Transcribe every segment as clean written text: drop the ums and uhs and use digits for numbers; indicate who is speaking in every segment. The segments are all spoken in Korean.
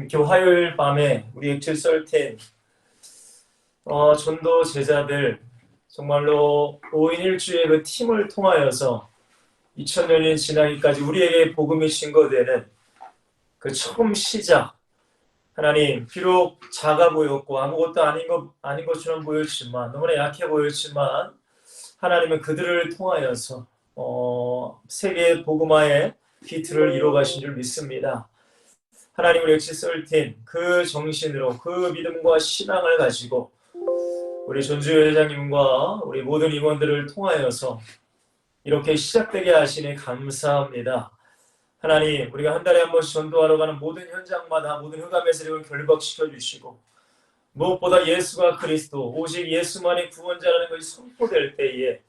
Speaker 1: 이렇게 화요일 밤에 우리 엑칠 썰텐 전도 제자들 정말로 5인 1주의 그 팀을 통하여서 2000년이 지나기까지 우리에게 복음이 증거되는 그 처음 시작. 하나님, 비록 작아 보였고 아무것도 아닌 것처럼 보였지만, 너무나 약해 보였지만, 하나님은 그들을 통하여서 세계 복음화의 기틀을 이루어 가신 줄 믿습니다. 하나님, 우리 엑시 썰틴 그 정신으로 그 믿음과 신앙을 가지고 우리 전주 회장님과 우리 모든 임원들을 통하여서 이렇게 시작되게 하시니 감사합니다. 하나님, 우리가 한 달에 한 번씩 전도하러 가는 모든 현장마다 모든 흑암의 세력을 결박시켜 주시고, 무엇보다 예수가 그리스도, 오직 예수만이 구원자라는 것이 선포될 때에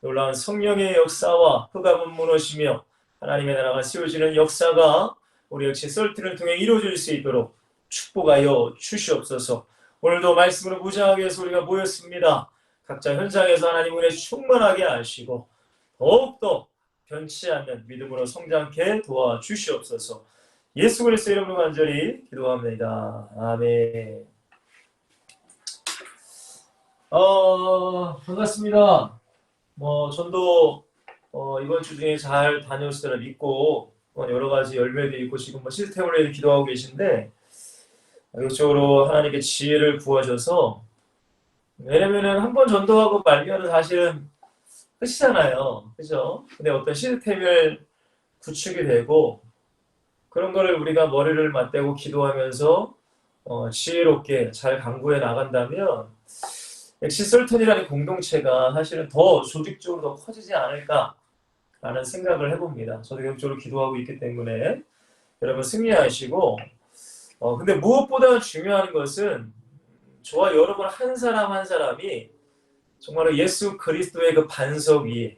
Speaker 1: 놀라운 성령의 역사와 흑암은 무너지며 하나님의 나라가 세워지는 역사가 우리 역시 썰틴을 통해 이루어질 수 있도록 축복하여 주시옵소서. 오늘도 말씀으로 무장하게 해서 우리가 모였습니다. 각자 현장에서 하나님 은혜 충만하게 하시고 더욱더 변치 않는 믿음으로 성장케 도와주시옵소서. 예수 그리스도의 이름으로 간절히 기도합니다. 아멘. 반갑습니다. 전도 이번 주 중에 잘 다녀오시더라 믿고 여러 가지 열매도 있고 지금 시스템으로 기도하고 계신데, 이쪽으로 하나님께 지혜를 구하셔서, 왜냐면은 한 번 전도하고 말면은 사실은 끝이잖아요. 그죠? 근데 어떤 시스템을 구축이 되고 그런 거를 우리가 머리를 맞대고 기도하면서 지혜롭게 잘 강구해 나간다면 엑시설턴이라는 공동체가 사실은 더 조직적으로 더 커지지 않을까라는 생각을 해봅니다. 저도 계속적으로 기도하고 있기 때문에 여러분 승리하시고, 근데 무엇보다 중요한 것은 저와 여러분 한 사람 한 사람이 정말로 예수 그리스도의 그 반석 위에,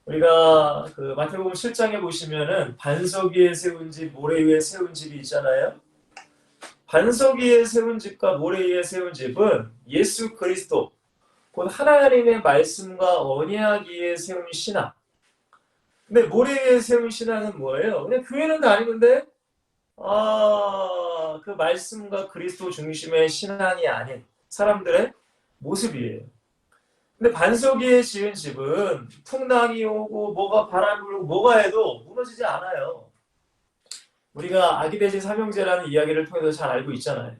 Speaker 1: 우리가 그 마태복음 7장에 보시면은 반석 위에 세운 집, 모래 위에 세운 집이 있잖아요. 반석 위에 세운 집과 모래 위에 세운 집은 예수 그리스도, 곧 하나님의 말씀과 언약 위에 세운 신앙. 근데 모래 위에 세운 신앙은 뭐예요? 그냥 교회는 다니는데 그 말씀과 그리스도 중심의 신앙이 아닌 사람들의 모습이에요. 근데 반석 위에 지은 집은 풍랑이 오고 뭐가 바람 불고 뭐가 해도 무너지지 않아요. 우리가 아기돼지 삼형제라는 이야기를 통해서 잘 알고 있잖아요.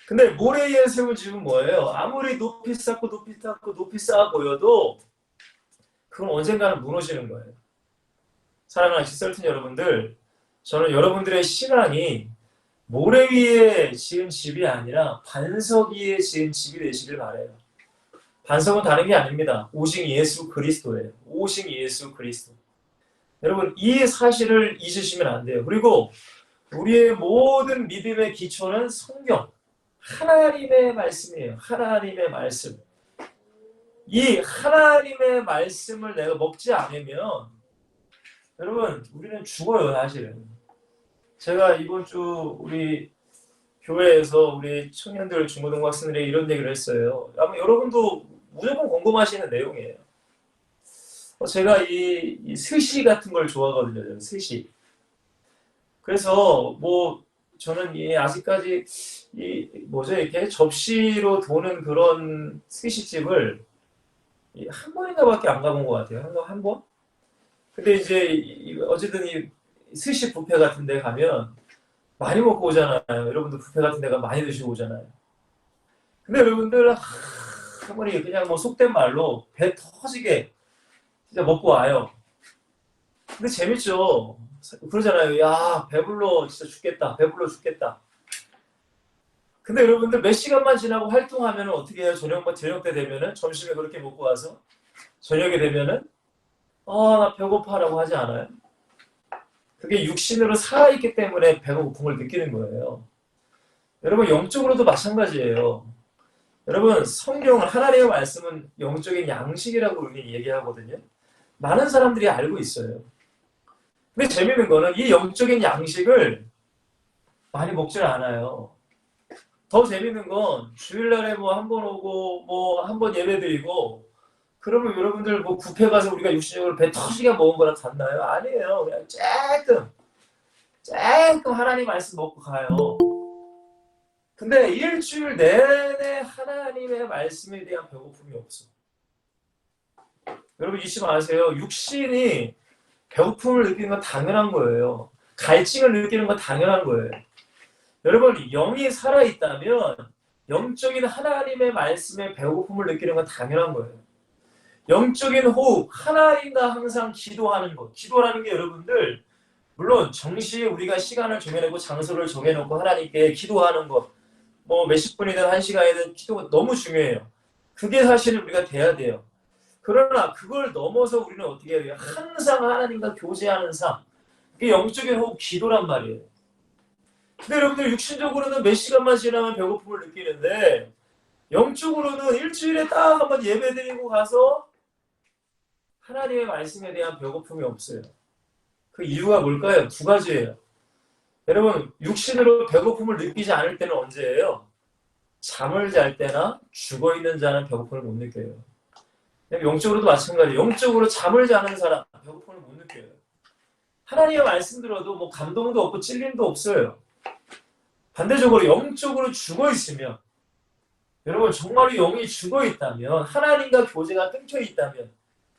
Speaker 1: 근데 모래 위에 세운 집은 뭐예요? 아무리 높이 쌓고 높이 쌓고 높이 쌓아 보여도 그건 언젠가는 무너지는 거예요. 사랑하는 시설튼 여러분들, 저는 여러분들의 신앙이 모래 위에 지은 집이 아니라 반석 위에 지은 집이 되시길 바라요. 반석은 다른 게 아닙니다. 오직 예수 그리스도예요. 오직 예수 그리스도. 여러분, 이 사실을 잊으시면 안 돼요. 그리고 우리의 모든 믿음의 기초는 성경, 하나님의 말씀이에요. 하나님의 말씀. 이 하나님의 말씀을 내가 먹지 않으면 여러분, 우리는 죽어요, 사실은. 제가 이번 주 우리 교회에서 우리 청년들, 중고등부 학생들에게 이런 얘기를 했어요. 아마 여러분도 무조건 궁금하시는 내용이에요. 제가 이 스시 같은 걸 좋아하거든요. 스시. 그래서 저는 아직까지 이렇게 접시로 도는 그런 스시집을 한 번인가밖에 안 가본 것 같아요. 한 번? 근데 이제 어쨌든 이 스시 뷔페 같은 데 가면 많이 먹고 오잖아요. 여러분들 뷔페 같은 데가 많이 드시고 오잖아요. 근데 여러분들 한 번이 그냥 속된 말로 배 터지게 진짜 먹고 와요. 근데 재밌죠. 그러잖아요. 야, 배불러 진짜 죽겠다. 배불러 죽겠다. 근데 여러분들 몇 시간만 지나고 활동하면 어떻게 해요? 저녁 때 되면은, 점심에 그렇게 먹고 와서 저녁에 되면은 나 배고파라고 하지 않아요? 그게 육신으로 살아있기 때문에 배가 고픔을 느끼는 거예요. 여러분, 영적으로도 마찬가지예요. 여러분, 성경은, 하나님의 말씀은 영적인 양식이라고 우리 얘기하거든요. 많은 사람들이 알고 있어요. 근데 재밌는 거는 이 영적인 양식을 많이 먹질 않아요. 더 재밌는 건 주일날에 한 번 오고 한 번 예배드리고 그러면 여러분들 뷔페 가서 우리가 육신적으로 배 터지게 먹은 거랑 같나요? 아니에요. 그냥 조금 조금 하나님 말씀 먹고 가요. 근데 일주일 내내 하나님의 말씀에 대한 배고픔이 없어. 여러분 잊지 마세요. 육신이 배고픔을 느끼는 건 당연한 거예요. 갈증을 느끼는 건 당연한 거예요. 여러분 영이 살아있다면 영적인 하나님의 말씀에 배고픔을 느끼는 건 당연한 거예요. 영적인 호흡, 하나님과 항상 기도하는 것. 기도라는 게 여러분들 물론 정시에 우리가 시간을 정해놓고 장소를 정해놓고 하나님께 기도하는 것, 뭐 몇십 분이든 한 시간이든 기도가 너무 중요해요. 그게 사실은 우리가 돼야 돼요. 그러나 그걸 넘어서 우리는 어떻게 해야 돼요? 항상 하나님과 교제하는 삶. 그게 영적인 호흡 기도란 말이에요. 근데 여러분들 육신적으로는 몇 시간만 지나면 배고픔을 느끼는데 영적으로는 일주일에 딱 한번 예배드리고 가서 하나님의 말씀에 대한 배고픔이 없어요. 그 이유가 뭘까요? 두 가지예요. 여러분 육신으로 배고픔을 느끼지 않을 때는 언제예요? 잠을 잘 때나 죽어있는 자는 배고픔을 못 느껴요. 영적으로도 마찬가지예요. 영적으로 잠을 자는 사람 배고픔을 못 느껴요. 하나님의 말씀 들어도 뭐 감동도 없고 찔림도 없어요. 반대적으로 영적으로 죽어있으면 여러분 정말로 영이 죽어있다면 하나님과 교제가 끊겨있다면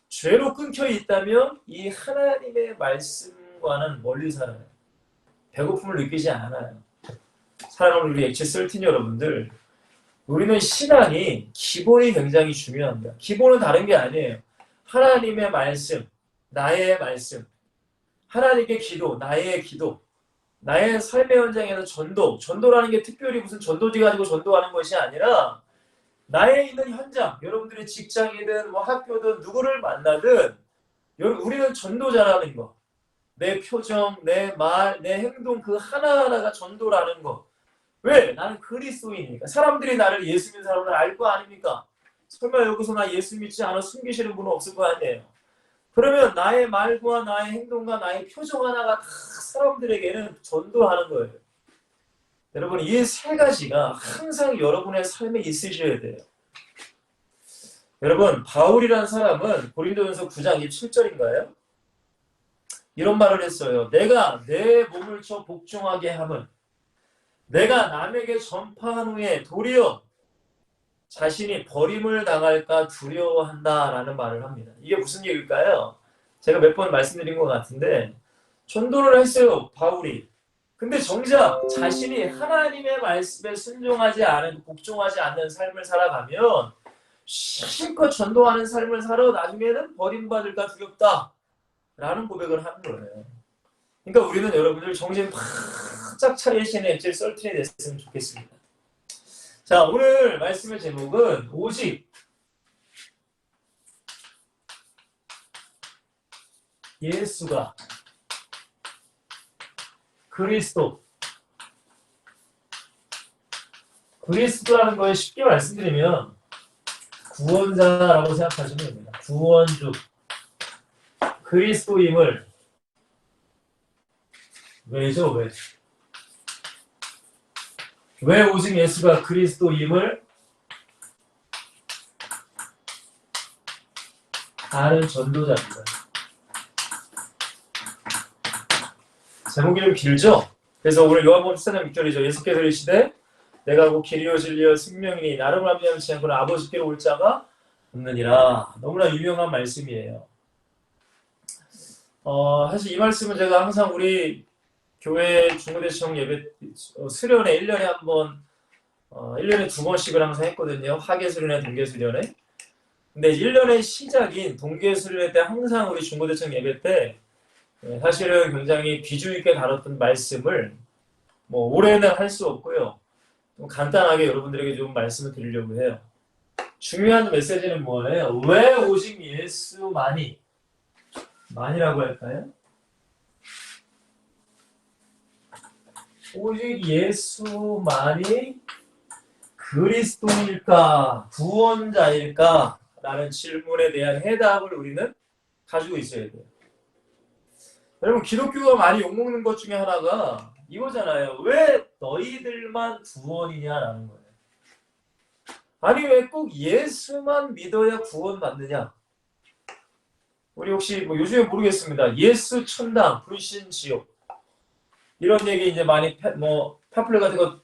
Speaker 1: 죄로 끊겨있다면 이 하나님의 말씀과는 멀리 살아요. 배고픔을 느끼지 않아요. 사랑하는 우리 H13 여러분들, 우리는 신앙이 기본이 굉장히 중요합니다. 기본은 다른 게 아니에요. 하나님의 말씀, 나의 말씀, 하나님께 기도, 나의 기도, 나의 삶의 현장에서 전도라는 게 특별히 무슨 전도지 가지고 전도하는 것이 아니라 나의 있는 현장, 여러분들의 직장이든 뭐 학교든 누구를 만나든 우리는 전도자라는 거. 내 표정, 내 말, 내 행동 그 하나하나가 전도라는 거. 왜? 나는 그리스도이니까. 사람들이 나를 예수 믿는 사람을 알 거 아닙니까? 설마 여기서 나 예수 믿지 않아 숨기시는 분은 없을 거 아니에요. 그러면 나의 말과 나의 행동과 나의 표정 하나가 다 사람들에게는 전도하는 거예요. 여러분 이 세 가지가 항상 여러분의 삶에 있으셔야 돼요. 여러분 바울이라는 사람은 고린도전서 9장 27절인가요? 이런 말을 했어요. 내가 내 몸을 쳐 복종하게 함은 내가 남에게 전파한 후에 도리어 자신이 버림을 당할까 두려워한다라는 말을 합니다. 이게 무슨 얘기일까요? 제가 몇 번 말씀드린 것 같은데 전도를 했어요. 바울이. 근데 정작 자신이 하나님의 말씀에 순종하지 않은 복종하지 않는 삶을 살아가면 실컷 전도하는 삶을 살아 나중에는 버림받을까 두렵다라는 고백을 하는 거예요. 그러니까 우리는 여러분들 정신 바짝 차리시는 앱질 썰틴이 됐으면 좋겠습니다. 자, 오늘 말씀의 제목은 오직 예수가 그리스도라는 거에 쉽게 말씀드리면 구원자라고 생각하시면 됩니다. 구원주 그리스도임을 왜죠? 왜 오직 예수가 그리스도임을 아는 전도자입니다. 제목이 좀 길죠? 그래서 오늘 요한복음 14장 6절이죠. 예수께서 이르시되 내가 곧 길이요 진리요 생명이니 나를 말미암지 않고는 아버지께로 올 자가 없느니라. 너무나 유명한 말씀이에요. 사실 이 말씀은 제가 항상 우리 교회 중고대청 예배 수련회 1년에 한 번, 1년에 2번씩을 항상 했거든요. 학예수련회, 동계수련회. 근데 1년의 시작인 동계수련회 때 항상 우리 중고대청 예배 때 사실은 굉장히 비중 있게 다뤘던 말씀을 뭐 올해는 할 수 없고요. 좀 간단하게 여러분들에게 좀 말씀을 드리려고 해요. 중요한 메시지는 뭐예요? 왜 오직 예수만이라고 할까요? 오직 예수만이 그리스도일까? 구원자일까? 라는 질문에 대한 해답을 우리는 가지고 있어야 돼요. 여러분 기독교가 많이 욕먹는 것 중에 하나가 이거잖아요. 왜 너희들만 구원이냐라는 거예요. 아니 왜 꼭 예수만 믿어야 구원받느냐? 우리 혹시 뭐 요즘에 모르겠습니다. 예수 천당, 불신 지옥. 이런 얘기 이제 많이 파플렛 같은 거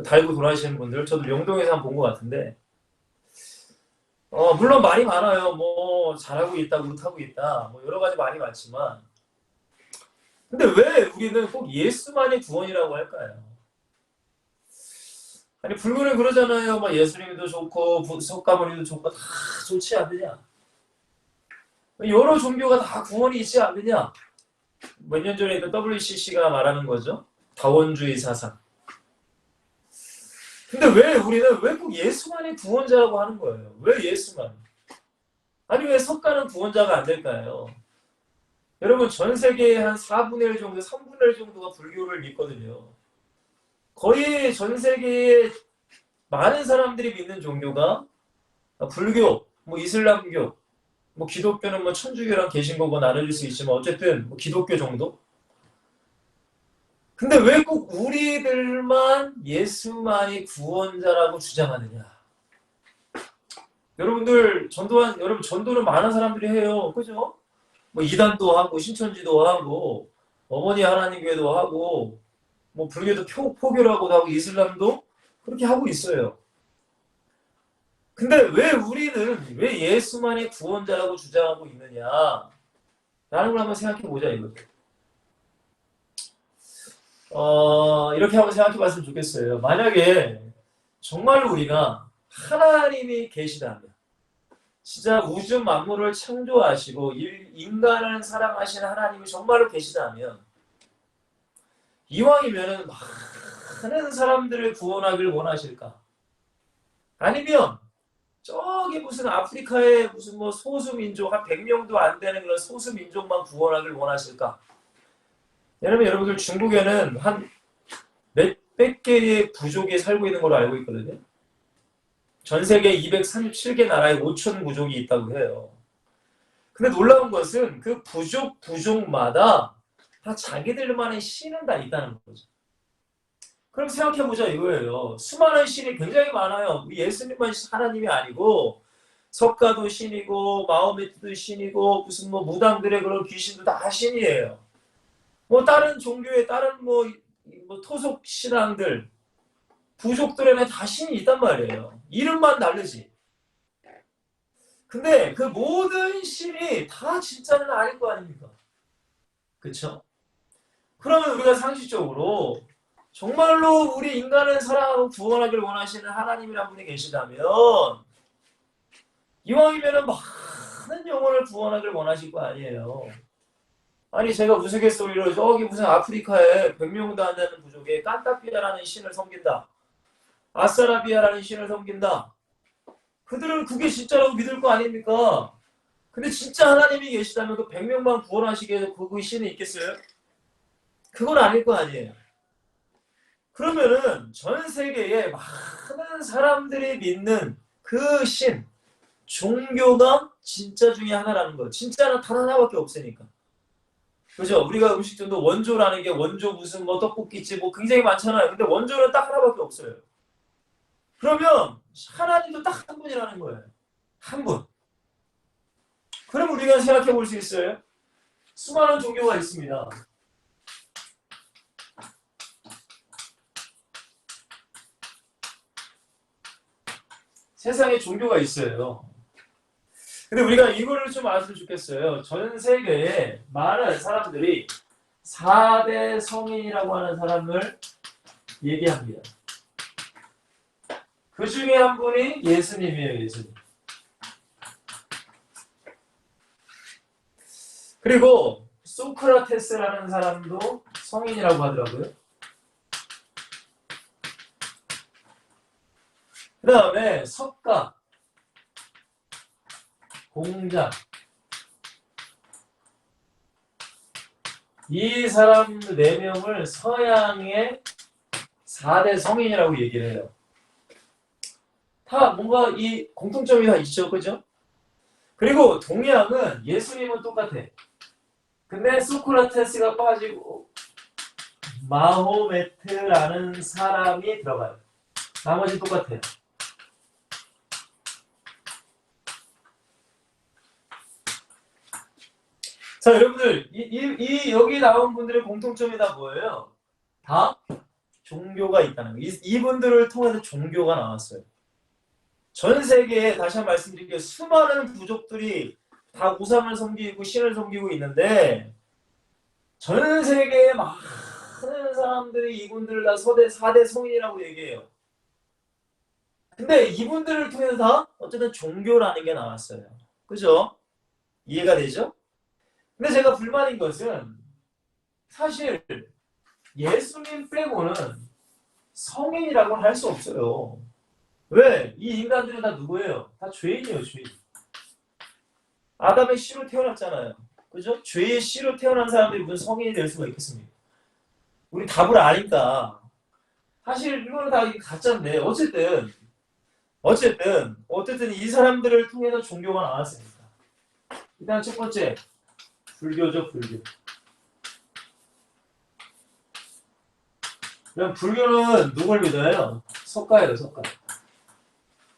Speaker 1: 달고 돌아다니시는 분들, 저도 명동에서 한번 본 것 같은데, 물론 말이 많아요. 뭐 잘하고 있다, 못하고 있다, 뭐 여러 가지 말이 많지만, 근데 왜 우리는 꼭 예수만이 구원이라고 할까요? 아니 불교는 그러잖아요. 막 예수님도 좋고 석가모니도 좋고 다 좋지 않느냐? 여러 종교가 다 구원이 있지 않느냐? 몇 년 전에 그 WCC가 말하는 거죠. 다원주의 사상. 근데 왜 우리는 왜 꼭 예수만이 구원자라고 하는 거예요? 왜 예수만? 아니 왜 석가는 구원자가 안 될까요? 여러분 전 세계의 한 4분의 1 정도, 3분의 1 정도가 불교를 믿거든요. 거의 전 세계의 많은 사람들이 믿는 종교가 불교, 뭐 이슬람교, 뭐 기독교는 뭐 천주교랑 개신교고 나눠질 수 있지만 어쨌든 뭐 기독교 정도? 근데 왜 꼭 우리들만 예수만이 구원자라고 주장하느냐? 여러분들 여러분 전도는 많은 사람들이 해요. 그죠? 뭐 이단도 하고 신천지도 하고 어머니 하나님 교회도 하고 뭐 불교도 포교라고도 하고 이슬람도 그렇게 하고 있어요. 근데 왜 우리는 왜 예수만이 구원자라고 주장하고 있느냐? 라는 걸 한번 생각해 보자 이거죠. 이렇게 한번 생각해 봤으면 좋겠어요. 만약에 정말로 우리가 하나님이 계시다면, 진짜 우주 만물을 창조하시고 인간을 사랑하시는 하나님이 정말로 계시다면, 이왕이면은 많은 사람들을 구원하길 원하실까? 아니면 저기 무슨 아프리카의 무슨 뭐 소수민족 한 100명도 안 되는 그런 소수민족만 구원하길 원하실까? 왜냐면 여러분들 중국에는 한 몇백 개의 부족이 살고 있는 걸로 알고 있거든요. 전 세계 237개 나라에 5천 부족이 있다고 해요. 근데 놀라운 것은 그 부족마다 다 자기들만의 신은 다 있다는 거죠. 그럼 생각해보자 이거예요. 수많은 신이 굉장히 많아요. 예수님만 하나님이 아니고 석가도 신이고 마호메트도 신이고 무슨 뭐 무당들의 그런 귀신도 다 신이에요. 뭐 다른 종교의 다른 뭐 토속 신앙들 부족들에는 다 신이 있단 말이에요. 이름만 다르지. 근데 그 모든 신이 다 진짜는 아닐 거 아닙니까? 그쵸? 그러면 우리가 상식적으로 정말로 우리 인간을 사랑하고 구원하기를 원하시는 하나님이란 분이 계시다면 이왕이면 많은 영혼을 구원하기를 원하실 거 아니에요. 아니 제가 우스갯소리로 저기 무슨 아프리카에 100명도 안 되는 부족에 깐타피아라는 신을 섬긴다. 아사라비아라는 신을 섬긴다. 그들은 그게 진짜라고 믿을 거 아닙니까? 근데 진짜 하나님이 계시다면 그 100명만 구원하시게 해서 그 신이 있겠어요? 그건 아닐 거 아니에요. 그러면은 전 세계에 많은 사람들이 믿는 그 신, 종교가 진짜 중에 하나라는 거예요. 진짜는 단 하나밖에 없으니까. 그죠? 우리가 음식점도 원조라는 게 원조 무슨 뭐 떡볶이집 뭐 굉장히 많잖아요. 근데 원조는 딱 하나밖에 없어요. 그러면 하나님도 딱 한 분이라는 거예요. 한 분. 그럼 우리가 생각해 볼 수 있어요. 수많은 종교가 있습니다. 세상에 종교가 있어요. 근데 우리가 이거를 좀 알았으면 좋겠어요. 전 세계에 많은 사람들이 4대 성인이라고 하는 사람을 얘기합니다. 그 중에 한 분이 예수님이에요, 예수님. 그리고 소크라테스라는 사람도 성인이라고 하더라고요. 그 다음에 석가, 공자, 이 사람 4명을 서양의 4대 성인이라고 얘기를 해요. 다 뭔가 이 공통점이 다 있죠, 그죠? 그리고 동양은 예수님은 똑같아. 근데 소크라테스가 빠지고 마호메트라는 사람이 들어가요. 나머지 똑같아요. 자, 여러분들, 여기 나온 분들의 공통점이 다 뭐예요? 다 종교가 있다는 거예요. 이분들을 통해서 종교가 나왔어요. 전 세계에 다시 한번 말씀드릴게요. 수많은 부족들이 다 우상을 섬기고 신을 섬기고 있는데 전 세계에 많은 사람들이 이분들을 다 4대 성인이라고 얘기해요. 근데 이분들을 통해서 다 어쨌든 종교라는 게 나왔어요. 그죠? 이해가 되죠? 근데 제가 불만인 것은 사실 예수님 빼고는 성인이라고 할 수 없어요. 왜? 이 인간들은 다 누구예요? 다 죄인이에요, 죄인. 아담의 씨로 태어났잖아요. 그죠? 죄의 씨로 태어난 사람들이 무슨 성인이 될 수가 있겠습니까? 우리 답을 아니까. 사실 이거는 다 가짜인데 어쨌든 이 사람들을 통해서 종교가 나왔으니까. 일단 첫 번째, 불교죠, 불교. 그럼 불교는 누굴 믿어요? 석가예요, 석가.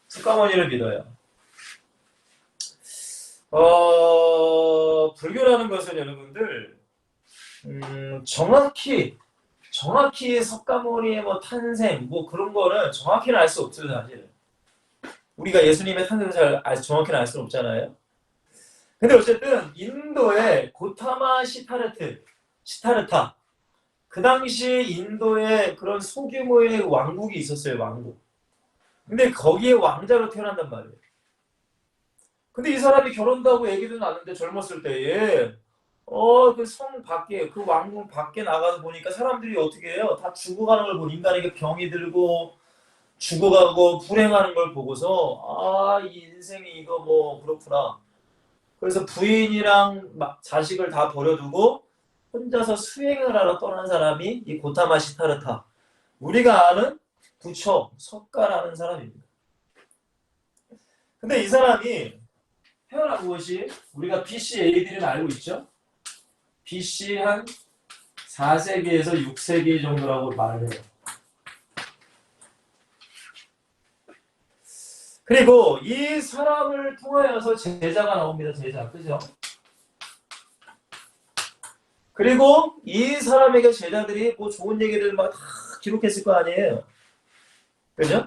Speaker 1: 석가모니를 믿어요. 불교라는 것은 여러분들, 정확히 석가모니의 뭐 탄생, 뭐 그런 거는 정확히는 알 수 없어요, 사실. 우리가 예수님의 탄생을 정확히는 알 수는 없잖아요. 근데 어쨌든 인도의 고타마 시타르타. 그 당시 인도에 그런 소규모의 왕국이 있었어요, 왕국. 근데 거기에 왕자로 태어난단 말이에요. 근데 이 사람이 결혼도 하고 애기도 낳는데 젊었을 때에 그 성 밖에 그 왕궁 밖에 나가서 보니까 사람들이 어떻게 해요? 다 죽어가는 걸 보고 인간에게 병이 들고 죽어가고 불행하는 걸 보고서 이 인생이 이거 뭐 그렇구나. 그래서 부인이랑 자식을 다 버려두고 혼자서 수행을 하러 떠난 사람이 이 고타마 시타르타. 우리가 아는 부처 석가라는 사람입니다. 근데 이 사람이 태어난 곳이 우리가 BC AD를 알고 있죠? BC 한 4세기에서 6세기 정도라고 말을 해요. 그리고 이 사람을 통하여서 제자가 나옵니다. 제자. 그죠? 그리고 이 사람에게 제자들이 뭐 좋은 얘기를 막 다 기록했을 거 아니에요. 그죠?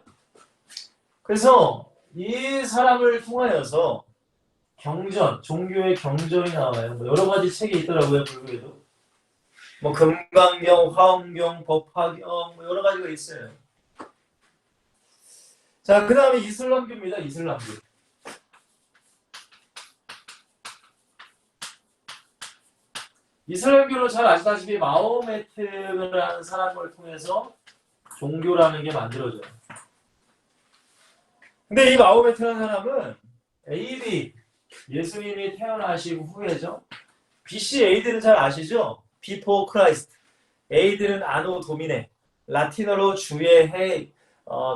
Speaker 1: 그래서 이 사람을 통하여서 종교의 경전이 나와요. 뭐 여러 가지 책이 있더라고요, 불교에도. 뭐 금강경, 화엄경, 법화경, 뭐 여러 가지가 있어요. 자, 그 다음에 이슬람교입니다. 이슬람교. 이슬람교로 잘 아시다시피 마호메트라는 사람을 통해서 종교라는 게 만들어져요. 근데 이 마호메트라는 사람은 AD, 예수님이 태어나시고 후에죠. BC AD는 잘 아시죠? Before Christ. AD는 아노 도미네. 라틴어로 주의 해,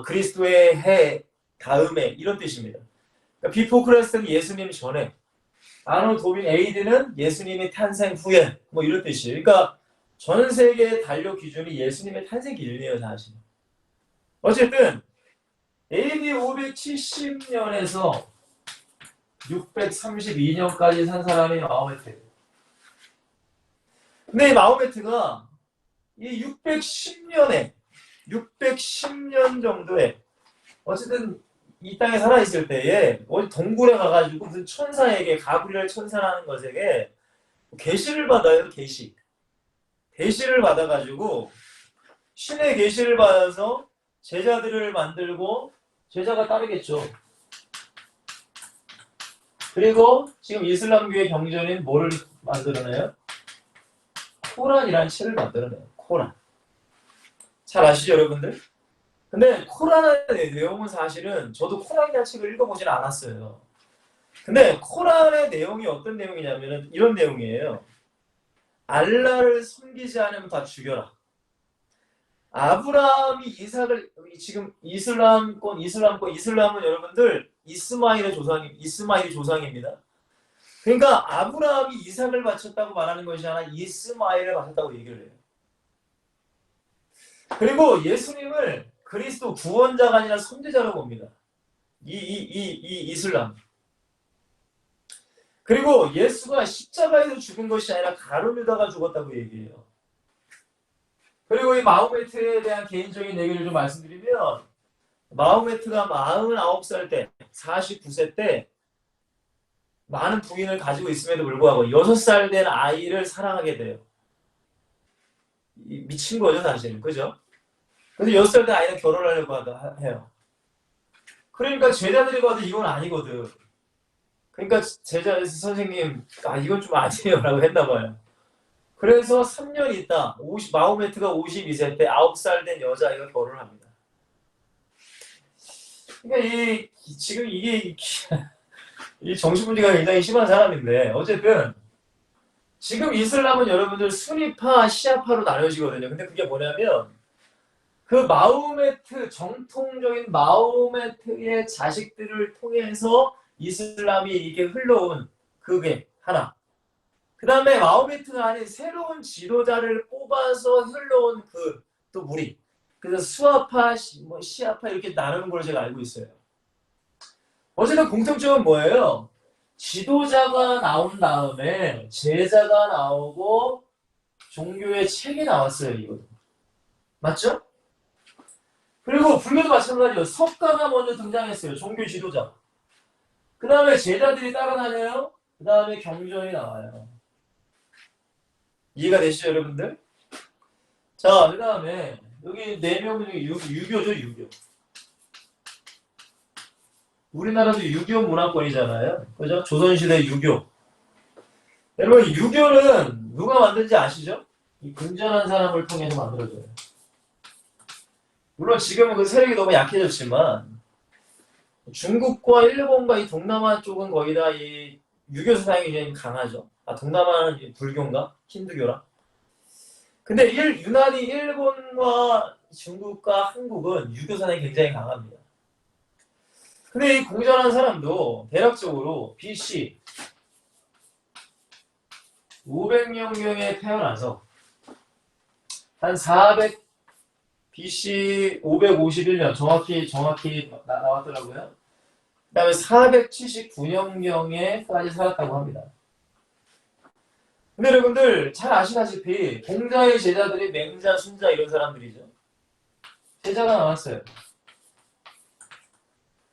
Speaker 1: 그리스도의 해 다음에 이런 뜻입니다. 그러니까 Before Christ는 예수님 전에, 아노 도미네 AD는 예수님이 탄생 후에 뭐 이런 뜻이에요. 그러니까 전 세계의 단료 기준이 예수님의 탄생 기준이에요, 사실. 어쨌든 AD 570년에서 632년까지 산 사람이 마호메트예요. 근데 이 마호메트가 이 610년 정도에 어쨌든 이 땅에 살아있을 때에 어디 동굴에 가가지고 무슨 천사에게 가브리엘 천사라는 것에게 계시를 받아요. 계시를 받아가지고 신의 계시를 받아서 제자들을 만들고 제자가 따르겠죠. 그리고 지금 이슬람교의 경전인 뭐를 만들어내요? 코란이라는 책을 만들어내요. 코란. 잘 아시죠, 여러분들? 근데 코란의 내용은 사실은 저도 코란이라는 책을 읽어보진 않았어요. 근데 코란의 내용이 어떤 내용이냐면 이런 내용이에요. 알라를 섬기지 않으면 다 죽여라. 아브라함이 이삭을 지금 이슬람은 여러분들 이스마일이 조상입니다. 그러니까 아브라함이 이삭을 바쳤다고 말하는 것이 아니라 이스마일을 바쳤다고 얘기를 해요. 그리고 예수님을 그리스도 구원자가 아니라 선지자로 봅니다. 이슬람. 그리고 예수가 십자가에서 죽은 것이 아니라 가룟유다가 죽었다고 얘기해요. 그리고 이 마호메트에 대한 개인적인 얘기를 좀 말씀드리면 마호메트가 49살 때, 49세 때 많은 부인을 가지고 있음에도 불구하고 6살 된 아이를 사랑하게 돼요. 미친 거죠, 사실은. 그죠? 근데 6살 된 아이는 결혼하려고 해요. 그러니까 제자들이 봐도 이건 아니거든. 그러니까 제자 선생님, 이건 좀 아니에요 라고 했나 봐요. 그래서 3년 있다, 마호메트가 52세 때 9살 된 여자아이가 결혼을 합니다. 그러니까 지금 이게 이 정신문제가 굉장히 심한 사람인데, 어쨌든 지금 이슬람은 여러분들 수니파, 시아파로 나눠지거든요. 근데 그게 뭐냐면 그 마호메트, 정통적인 마호메트의 자식들을 통해서 이슬람이 이게 흘러온 그게 하나. 그 다음에 마호메트가 아닌 새로운 지도자를 뽑아서 흘러온 그 또 무리. 그래서 수아파, 시아파 이렇게 나누는 걸 제가 알고 있어요. 어쨌든 공통점은 뭐예요? 지도자가 나온 다음에 제자가 나오고 종교의 책이 나왔어요. 이거 맞죠? 그리고 불교도 마찬가지예요. 석가가 먼저 등장했어요. 종교 지도자. 그 다음에 제자들이 따라다녀요. 그 다음에 경전이 나와요. 이해가 되시죠, 여러분들? 자, 그 다음에 여기 4명 중에 유교죠, 유교. 우리나라도 유교 문화권이잖아요. 그죠? 조선시대 유교. 여러분, 유교는 누가 만든지 아시죠? 이 근전한 사람을 통해서 만들어져요. 물론 지금은 그 세력이 너무 약해졌지만 중국과 일본과 이 동남아 쪽은 거의 다 이 유교 사상이 굉장히 강하죠. 동남아는 불교인가? 힌두교라. 근데 유난히 일본과 중국과 한국은 유교 사상이 굉장히 강합니다. 근데 이 공전한 사람도 대략적으로 BC 500년경에 태어나서 한 400 BC 551년 정확히 나왔더라고요. 그 다음에 479년경에까지 살았다고 합니다. 근데 여러분들 잘 아시다시피 공자의 제자들이 맹자, 순자 이런 사람들이죠. 제자가 나왔어요.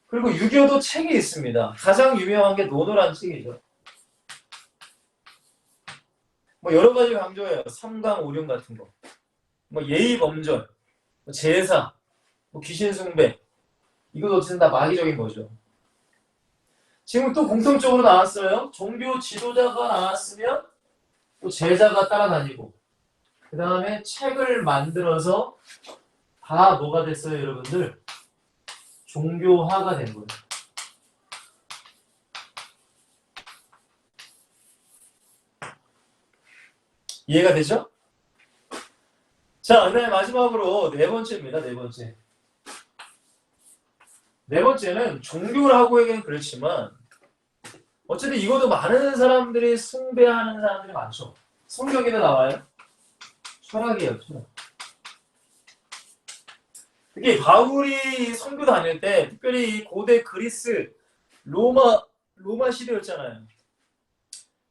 Speaker 1: 그리고 유교도 책이 있습니다. 가장 유명한 게 논어란 책이죠. 뭐 여러 가지 강조해요. 삼강 오륜 같은 거. 뭐 예의 범절, 뭐 제사, 뭐 귀신 숭배. 이것도 어쨌든 다 마귀적인 거죠. 지금 또 공통적으로 나왔어요. 종교 지도자가 나왔으면 또 제자가 따라다니고 그 다음에 책을 만들어서 다 뭐가 됐어요, 여러분들? 종교화가 된 거예요. 이해가 되죠? 자, 그 다음에 마지막으로 4번째입니다. 4번째. 4번째는 종교라고 하기는 그렇지만 어쨌든 이것도 많은 사람들이 숭배하는 사람들이 많죠. 성경에도 나와요. 철학이에요, 철학. 특히 바울이 선교 다닐 때 특별히 고대 그리스 로마 시대였잖아요.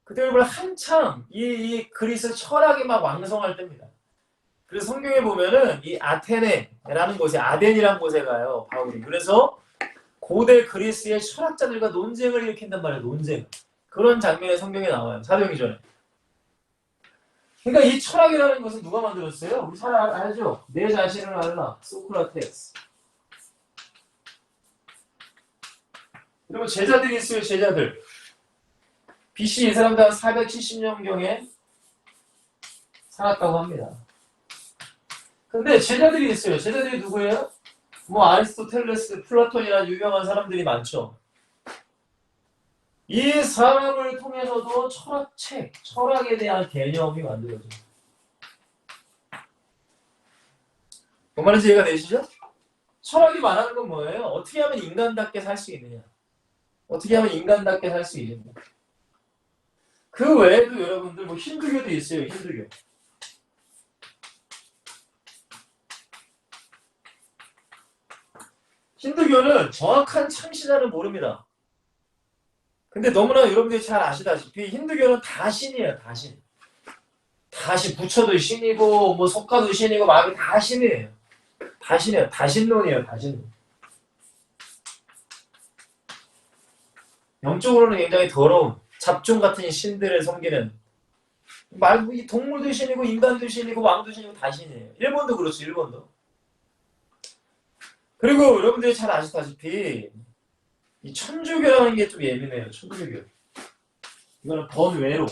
Speaker 1: 그때 보면 한참 이 그리스 철학이 막 왕성할 때입니다. 그래서 성경에 보면은 이 아테네라는 곳에 아덴이라는 곳에 가요, 바울이. 그래서 고대 그리스의 철학자들과 논쟁을 일으킨단 말이에요. 논쟁. 그런 장면이 성경에 나와요. 사도행전에. 그러니까 이 철학이라는 것은 누가 만들었어요? 우리 잘 알죠? 내 자신을 알라. 소크라테스. 그리고 제자들이 있어요. 제자들. BC 이 사람들 한 470년경에 살았다고 합니다. 근데 제자들이 있어요. 제자들이 누구예요? 뭐 아리스토텔레스, 플라톤이라는 유명한 사람들이 많죠. 이 사람을 통해서도 철학책, 철학에 대한 개념이 만들어져요. 뭔 말인지 이해가 되시죠? 철학이 말하는 건 뭐예요? 어떻게 하면 인간답게 살 수 있느냐. 어떻게 하면 인간답게 살 수 있느냐. 그 외에도 여러분들 뭐 힌두교도 있어요. 힌두교. 힌두교는 정확한 창시자는 모릅니다. 근데 너무나 여러분들이 잘 아시다시피 힌두교는 다 신이에요. 다 신. 다시 부처도 신이고 뭐 석가도 신이고 마귀 다 신이에요. 다 신이에요. 다신론이에요. 다신론. 영적으로는 굉장히 더러운 잡종 같은 신들을 섬기는 말고 이 동물도 신이고 인간도 신이고 왕도 신이고 다 신이에요. 일본도 그렇죠. 일본도. 그리고 여러분들이 잘 아시다시피 이 천주교라는 게 좀 예민해요. 천주교. 이거는 번외로.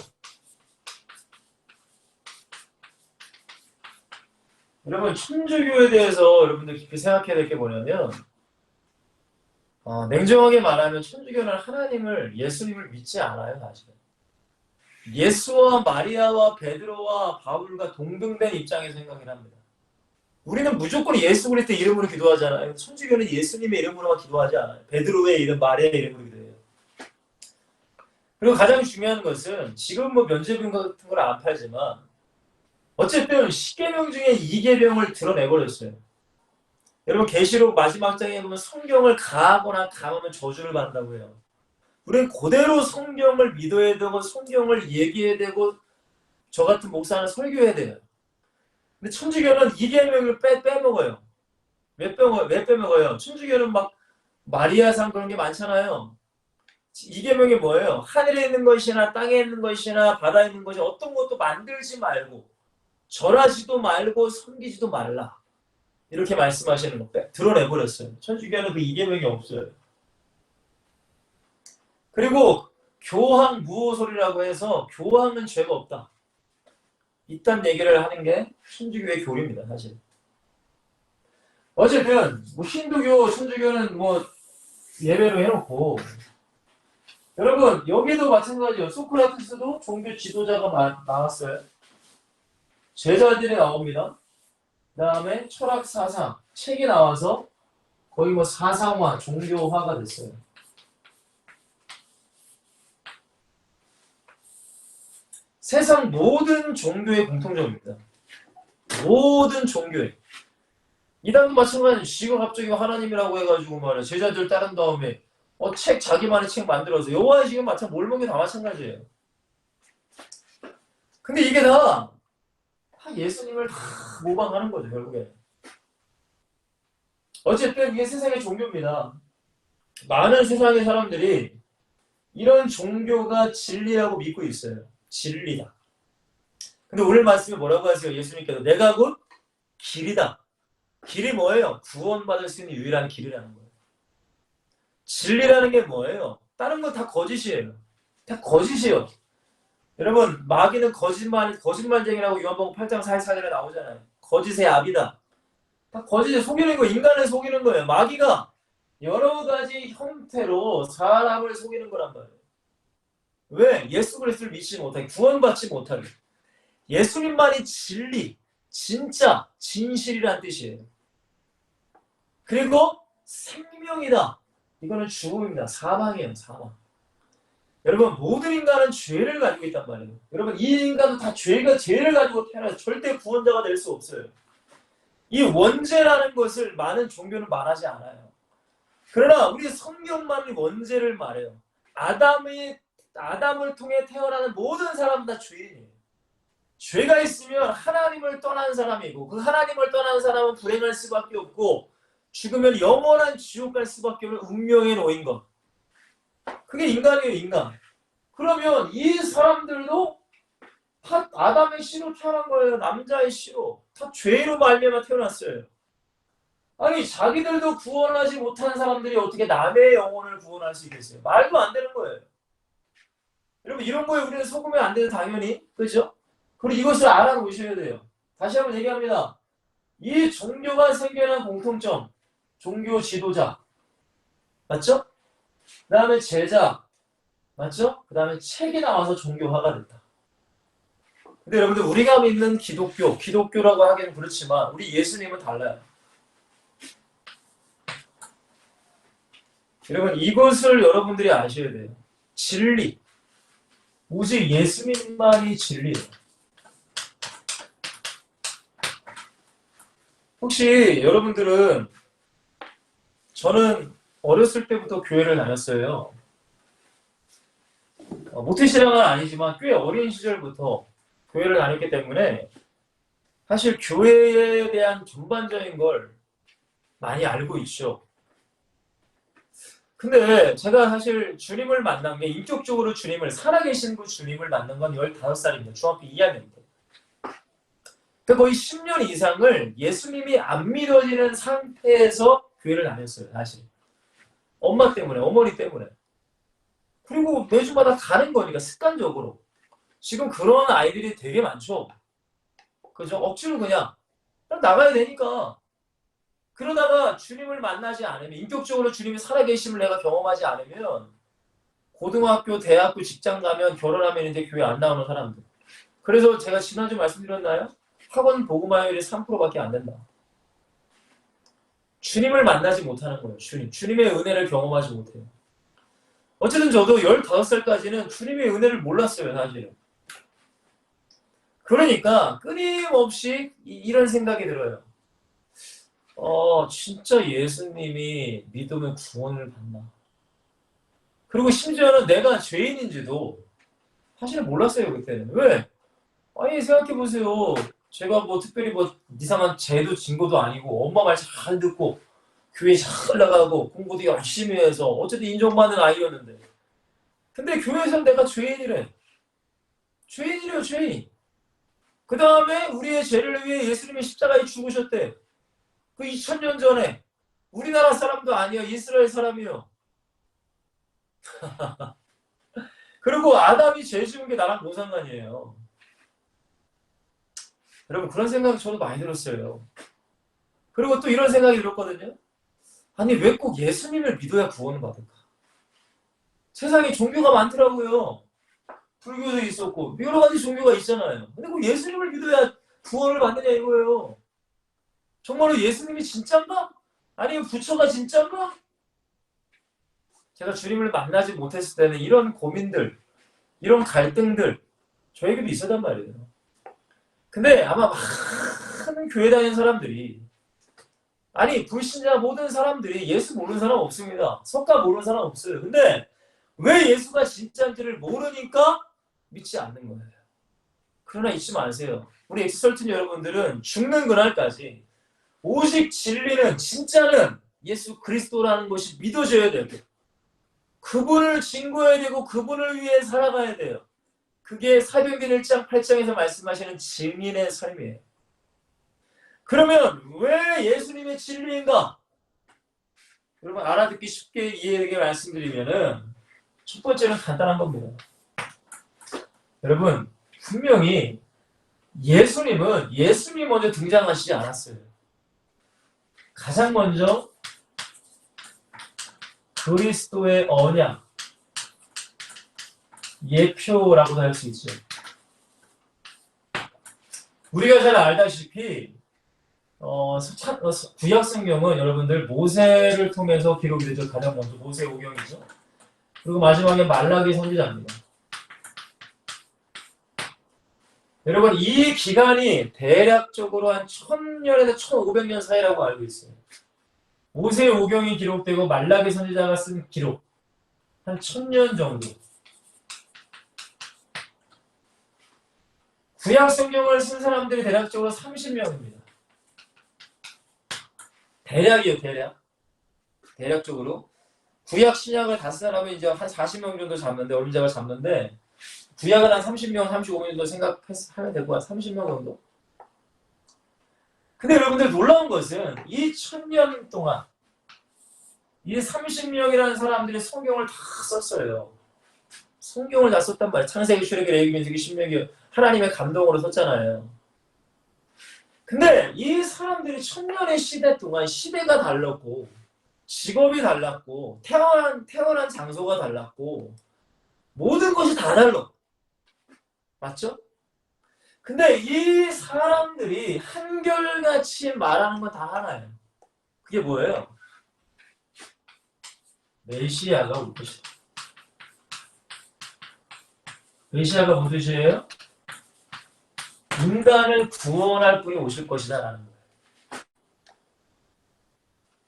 Speaker 1: 여러분 천주교에 대해서 여러분들 깊이 생각해야 될 게 뭐냐면 냉정하게 말하면 천주교는 하나님을 예수님을 믿지 않아요. 사실은. 예수와 마리아와 베드로와 바울과 동등된 입장에서 생각을 합니다. 우리는 무조건 예수 그리스도 이름으로 기도하잖아요. 천주교는 예수님의 이름으로만 기도하지 않아요. 베드로의 이름, 마리아의 이름으로 기도해요. 그리고 가장 중요한 것은 지금 뭐 면죄부 같은 걸 안 팔지만 어쨌든 10계명 중에 2계명을 드러내버렸어요. 여러분 계시록 마지막 장에 보면 성경을 가하거나 감하면 저주를 받는다고 해요. 우리는 그대로 성경을 믿어야 되고 성경을 얘기해야 되고 저 같은 목사는 설교해야 돼요. 근데 천주교는 2계명을 빼먹어요. 왜 빼먹어요? 천주교는 막 마리아상 그런 게 많잖아요. 2계명이 뭐예요? 하늘에 있는 것이나 땅에 있는 것이나 바다에 있는 것이 어떤 것도 만들지 말고 절하지도 말고 섬기지도 말라. 이렇게 말씀하시는 거 드러내버렸어요. 천주교는 그 2계명이 없어요. 그리고 교황 무호설이라고 해서 교황은 죄가 없다. 이딴 얘기를 하는 게 천주교의 교리입니다. 사실. 어쨌든 뭐 힌두교, 천주교는 뭐 예외로 해놓고 여러분 여기도 마찬가지예요. 소크라테스도 종교 지도자가 나왔어요. 제자들이 나옵니다. 그 다음에 철학 사상 책이 나와서 거의 뭐 사상화, 종교화가 됐어요. 세상 모든 종교의 공통점입니다. 모든 종교에. 이단도 마찬가지예요. 지가 갑자기 하나님이라고 해가지고 말이야. 제자들 따른 다음에 자기만의 책 만들어서 여호와의 지금 몰몬게 다 마찬가지예요. 근데 이게 다 예수님을 다 모방하는 거죠. 결국에. 어쨌든 이게 세상의 종교입니다. 많은 세상의 사람들이 이런 종교가 진리라고 믿고 있어요. 진리다. 근데 오늘 말씀에 뭐라고 하세요? 예수님께서 내가 곧 길이다. 길이 뭐예요? 구원받을 수 있는 유일한 길이라는 거예요. 진리라는 게 뭐예요? 다른 건 다 거짓이에요. 다 거짓이에요. 여러분 마귀는 거짓말쟁이라고 요한복음 8장 44절에 나오잖아요. 거짓의 압이다. 다 거짓에 속이는 거, 인간을 속이는 거예요. 마귀가 여러 가지 형태로 사람을 속이는 거란 말이에요. 왜? 예수 그리스도를 믿지 못하게, 구원받지 못하게. 예수님만이 진리, 진짜, 진실이란 뜻이에요. 그리고 생명이다. 이거는 죽음입니다. 사망이에요. 사망. 여러분 모든 인간은 죄를 가지고 있단 말이에요. 여러분 이 인간은 다 죄를 가지고 태어나서 절대 구원자가 될 수 없어요. 이 원죄라는 것을 많은 종교는 말하지 않아요. 그러나 우리 성경만이 원죄를 말해요. 아담을 통해 태어나는 모든 사람은 다 죄인이에요. 죄가 있으면 하나님을 떠난 사람이고 그 하나님을 떠난 사람은 불행할 수밖에 없고 죽으면 영원한 지옥 갈 수밖에 없는 운명에 놓인 것. 그게 인간이에요. 인간. 그러면 이 사람들도 다 아담의 씨로 태어난 거예요. 남자의 씨로. 다 죄로 말미암아 태어났어요. 아니 자기들도 구원하지 못한 사람들이 어떻게 남의 영혼을 구원할 수 있겠어요? 말도 안 되는 거예요. 여러분 이런 거에 우리는 속으면 안 되는 당연히. 그렇죠? 그리고 이것을 알아놓으셔야 돼요. 다시 한번 얘기합니다. 이 종교가 생겨난 공통점. 종교 지도자. 맞죠? 그 다음에 제자. 맞죠? 그 다음에 책이 나와서 종교화가 됐다. 근데 여러분들 우리가 믿는 기독교라고 하기는 그렇지만 우리 예수님은 달라요. 여러분 이것을 여러분들이 아셔야 돼요. 진리. 오직 예수님만이 진리예요. 혹시 여러분들은 저는 어렸을 때부터 교회를 다녔어요. 모태신앙은 아니지만 꽤 어린 시절부터 교회를 다녔기 때문에 사실 교회에 대한 전반적인 걸 많이 알고 있죠. 근데 제가 사실 주님을 만난 게 인격적으로 주님을 살아계신 그 주님을 만난 건 15살입니다. 중학교 2학년 때. 그러니까 거의 10년 이상을 예수님이 안 믿어지는 상태에서 교회를 다녔어요. 사실. 엄마 때문에, 어머니 때문에. 그리고 매주마다 가는 거니까 습관적으로. 지금 그런 아이들이 되게 많죠. 그죠? 억지로 그냥 나가야 되니까. 그러다가 주님을 만나지 않으면, 인격적으로 주님이 살아계심을 내가 경험하지 않으면 고등학교, 대학교, 직장 가면, 결혼하면 이제 교회 안 나오는 사람들. 그래서 제가 지난주 말씀드렸나요? 학원 복음화율이 3%밖에 안 된다. 주님을 만나지 못하는 거예요. 주님의 은혜를 경험하지 못해요. 어쨌든 저도 15살까지는 주님의 은혜를 몰랐어요. 사실은. 그러니까 끊임없이 이런 생각이 들어요. 진짜 예수님이 믿으면 구원을 받나. 그리고 심지어는 내가 죄인인지도 사실은 몰랐어요. 그때는. 왜? 아니 생각해보세요. 제가 뭐 특별히 뭐 이상한 죄도 진 것도 아니고 엄마 말 잘 듣고 교회 잘 나가고 공부도 열심히 해서 어쨌든 인정받는 아이였는데, 근데 교회에서 내가 죄인이래. 죄인이래요. 죄인. 그 다음에 우리의 죄를 위해 예수님이 십자가에 죽으셨대. 그 2000년 전에. 우리나라 사람도 아니야. 이스라엘 사람이요. 그리고 아담이 죄 지은 게 나랑 뭔 상관이에요. 여러분 그런 생각이 저도 많이 들었어요. 그리고 또 이런 생각이 들었거든요. 아니 왜 꼭 예수님을 믿어야 구원을 받을까? 세상에 종교가 많더라고요. 불교도 있었고 여러 가지 종교가 있잖아요. 근데 꼭 예수님을 믿어야 구원을 받느냐 이거예요. 정말로 예수님이 진짠가? 아니면 부처가 진짠가? 제가 주님을 만나지 못했을 때는 이런 고민들, 이런 갈등들 저에게도 있었단 말이에요. 근데 아마 많은 교회 다니는 사람들이, 아니 불신자 모든 사람들이 예수 모르는 사람 없습니다. 석가 모르는 사람 없어요. 근데 왜 예수가 진짜인지를 모르니까 믿지 않는 거예요. 그러나 잊지 마세요. 우리 엑스설튼 여러분들은 죽는 그날까지 오직 진리는, 진짜는 예수 그리스도라는 것이 믿어져야 돼요. 그분을 증거해야 되고 그분을 위해 살아가야 돼요. 그게 사도행전 1장 8장에서 말씀하시는 증인의 삶이에요. 그러면 왜 예수님의 진리인가? 여러분 알아듣기 쉽게 이해되게 말씀드리면은 첫 번째는 간단한 겁니다. 여러분 분명히 예수님이 먼저 등장하시지 않았어요. 가장 먼저 그리스도의 언약, 예표라고도 할 수 있죠. 우리가 잘 알다시피 구약 성경은 여러분들 모세를 통해서 기록이 되죠. 가장 먼저 모세 오경이죠. 그리고 마지막에 말라기 선지자입니다. 여러분 이 기간이 대략적으로 한 1000년에서 1500년 사이라고 알고 있어요. 모세 오경이 기록되고 말라기 선지자가 쓴 기록 한 1000년 정도. 구약 성경을 쓴 사람들이 대략적으로 30명입니다. 대략이요, 대략적으로. 구약 신약을 다 쓴 사람은 이제 한 40명 정도 잡는데, 어림잡아 잡는데, 구약은 한 30명, 35명 정도 생각하면 될 거야. 30명 정도. 근데 여러분들 놀라운 것은 이 1000년 동안 이 30명이라는 사람들이 성경을 다 썼어요. 성경을 다 썼단 말이에요. 창세기, 출애굽기, 레위기, 민수기, 신명기 하나님의 감동으로 썼잖아요. 근데 이 사람들이 1000년의 시대 동안 시대가 달랐고 직업이 달랐고 태어난 장소가 달랐고 모든 것이 다 달라. 맞죠? 근데 이 사람들이 한결같이 말하는 건 다 하나예요. 그게 뭐예요? 메시아가 올 것이다. 메시아가 무슨 뜻이에요? 인간을 구원할 분이 오실 것이다 라는 거예요.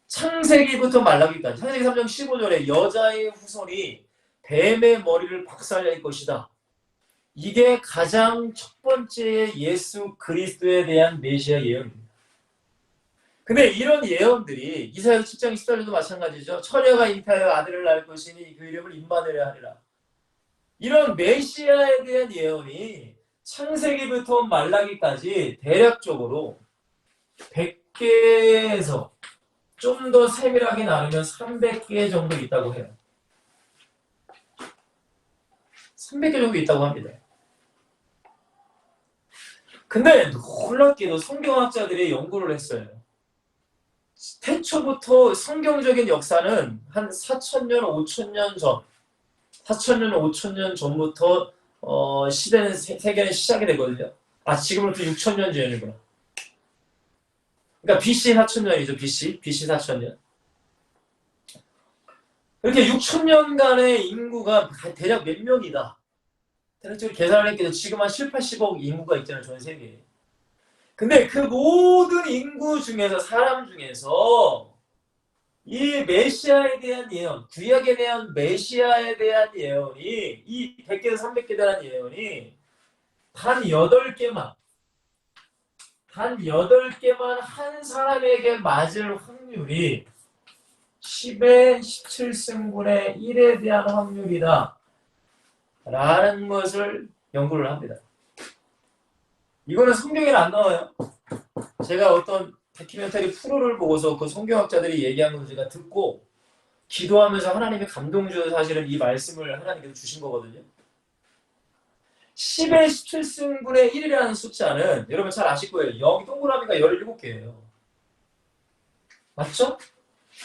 Speaker 1: 창세기부터 말라기까지, 창세기 3장 15절에 여자의 후손이 뱀의 머리를 박살낼 것이다. 이게 가장 첫 번째 예수 그리스도에 대한 메시아 예언입니다. 근데 이런 예언들이 이사야 7장 14절도 마찬가지죠. 처녀가 잉태하여 아들을 낳을 것이니 그 이름을 임마누엘 하리라. 이런 메시아에 대한 예언이 창세기부터 말라기까지 대략적으로 100개에서 좀 더 세밀하게 나누면 300개 정도 있다고 해요. 300개 정도 있다고 합니다. 근데 놀랍게도 성경학자들이 연구를 했어요. 태초부터 성경적인 역사는 한 4,000년, 5,000년 전, 4,000년, 5,000년 전부터 시대는 세계는 시작이 되거든요. 지금으로부터 6,000년 전이구나. 그러니까 BC 4,000년이죠. BC 4,000년. 이렇게 6,000년간의 인구가 대략 몇 명이다. 대략적으로 계산을 했겠죠. 지금 한 7, 80억 인구가 있잖아요. 전 세계에. 근데 그 모든 인구 중에서 사람 중에서 이 메시아에 대한 예언, 구약에 대한 메시아에 대한 예언이 이 100개에서 300개 대한 예언이 단 8개만 한 사람에게 맞을 확률이 10의 17승분의 1에 대한 확률이다 라는 것을 연구를 합니다. 이거는 성경에는 안 나와요. 제가 어떤 다큐멘터리 프로를 보고서 그 성경학자들이 얘기한 걸 제가 듣고 기도하면서 하나님의 감동 주셔서 사실은 이 말씀을 하나님께서 주신 거거든요. 10의 17승분의 1이라는 숫자는 여러분 잘 아실 거예요. 0 동그라미가 17개예요. 맞죠?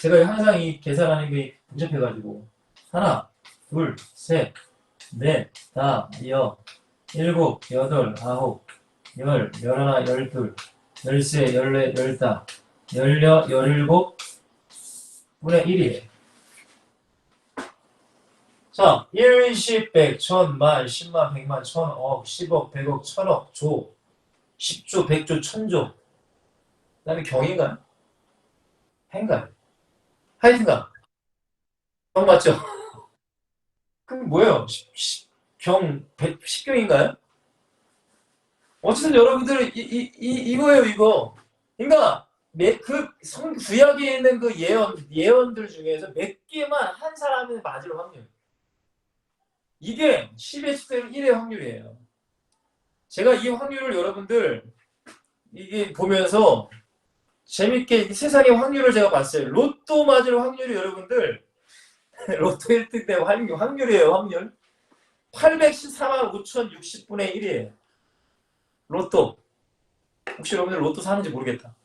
Speaker 1: 제가 항상 이 계산하는 게 복잡해가지고 하나, 둘, 셋, 넷, 다, 여, 일곱, 여덟, 아홉, 열, 열하나, 열둘, 열세, 열네, 열다, 열여, 열일곱 분의 1이에요. 자, 1, 10, 100, 1000, 만, 10만, 100만, 1000억, 10억, 100억, 1000억, 조, 10조, 100조, 1000조. 그 다음에 경인가요? 해인가요? 하여튼가. 경 맞죠? 그럼 뭐예요? 10경인가요? 어쨌든 여러분들 이거예요, 이거. 그러니까 구약에 있는 그 예언들 중에서 몇 개만 한 사람이 맞을 확률. 이게 10의 1의 확률이에요. 제가 이 확률을 여러분들 이게 보면서 재밌게 세상의 확률을 제가 봤어요. 로또 맞을 확률이 여러분들 로또 1등 되면 확률이에요, 확률. 814만 5,060분의 1이에요. 로또. 혹시 여러분들 로또 사는지 모르겠다.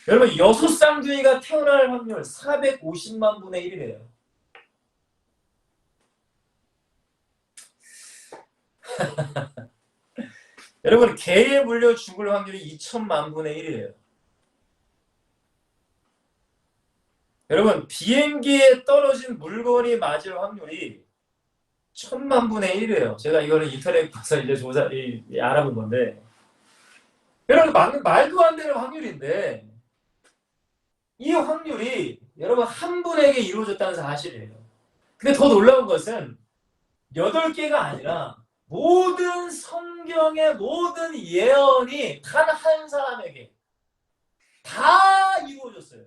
Speaker 1: 여러분, 여섯 쌍둥이가 태어날 확률 450만 분의 1이래요. 여러분, 개에 물려 죽을 확률이 2천만 분의 1이래요. 여러분, 비행기에 떨어진 물건이 맞을 확률이 1,000만 분의 1이래요. 제가 이거는 인터넷 가서 이제 알아본 건데. 여러분, 말도 안 되는 확률인데, 이 확률이 여러분 한 분에게 이루어졌다는 사실이에요. 근데 더 놀라운 것은 8개가 아니라 모든 성경의 모든 예언이 단 한 사람에게 다 이루어졌어요.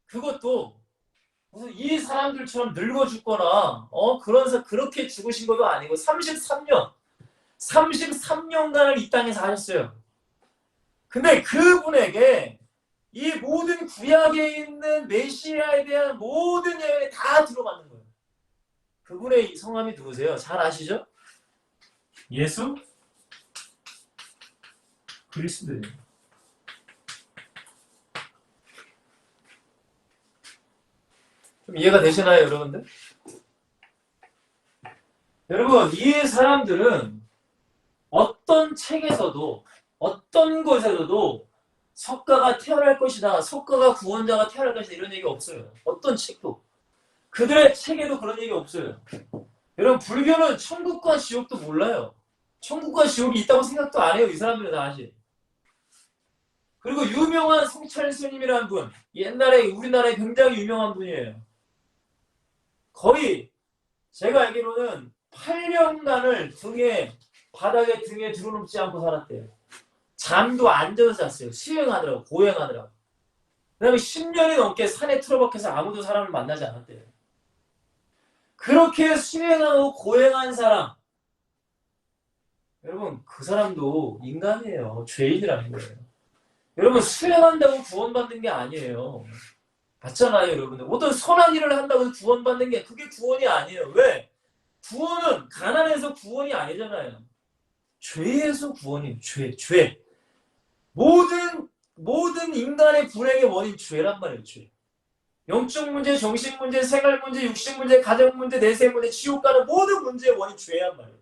Speaker 1: 그것도 무슨 이 사람들처럼 늙어 죽거나 그렇게 죽으신 것도 아니고 33년간을 이 땅에 사셨어요. 근데 그분에게 이 모든 구약에 있는 메시아에 대한 모든 예언이 다 들어맞는 거예요. 그분의 성함이 누구세요? 잘 아시죠? 예수 그리스도예요. 좀 이해가 되시나요, 여러분들? 여러분, 이 사람들은 어떤 책에서도 어떤 곳에서도 석가가 태어날 것이다, 석가가 구원자가 태어날 것이다 이런 얘기 없어요. 어떤 책도. 그들의 책에도 그런 얘기 없어요. 여러분, 불교는 천국과 지옥도 몰라요. 천국과 지옥이 있다고 생각도 안 해요. 이 사람들은 다 사실. 그리고 유명한 성찰 스님이라는 분, 옛날에 우리나라에 굉장히 유명한 분이에요. 거의 제가 알기로는 8년간을 바닥에 등에 들어눕지 않고 살았대요. 잠도 앉아서 잤어요. 수행하느라고, 고행하느라고. 그 다음에 10년이 넘게 산에 틀어박혀서 아무도 사람을 만나지 않았대요. 그렇게 수행하고 고행한 사람, 여러분 그 사람도 인간이에요. 죄인이라는 거예요. 여러분 수행한다고 구원받는 게 아니에요. 맞잖아요, 여러분들. 어떤 선한 일을 한다고 구원받는 게 그게 구원이 아니에요. 왜? 구원은 가난해서 구원이 아니잖아요. 죄에서 구원이에요. 죄. 모든 인간의 불행의 원인 죄란 말이에요. 죄. 영적 문제, 정신 문제, 생활 문제, 육신 문제, 가정 문제, 내세 문제, 지옥 가는 모든 문제의 원인 죄란 말이에요.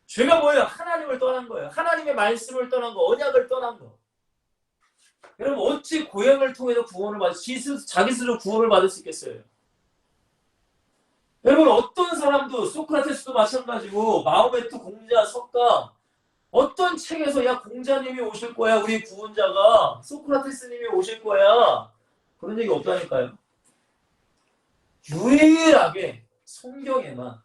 Speaker 1: 죄가 뭐예요? 하나님을 떠난 거예요. 하나님의 말씀을 떠난 거, 언약을 떠난 거. 여러분 어찌 고행을 통해서 구원을 자기 스스로 구원을 받을 수 있겠어요? 여러분 어떤 사람도 소크라테스도 마찬가지고 마호메트 공자 석가 어떤 책에서 야 공자님이 오실 거야 우리 구원자가 소크라테스님이 오실 거야 그런 얘기 없다니까요. 유일하게 성경에만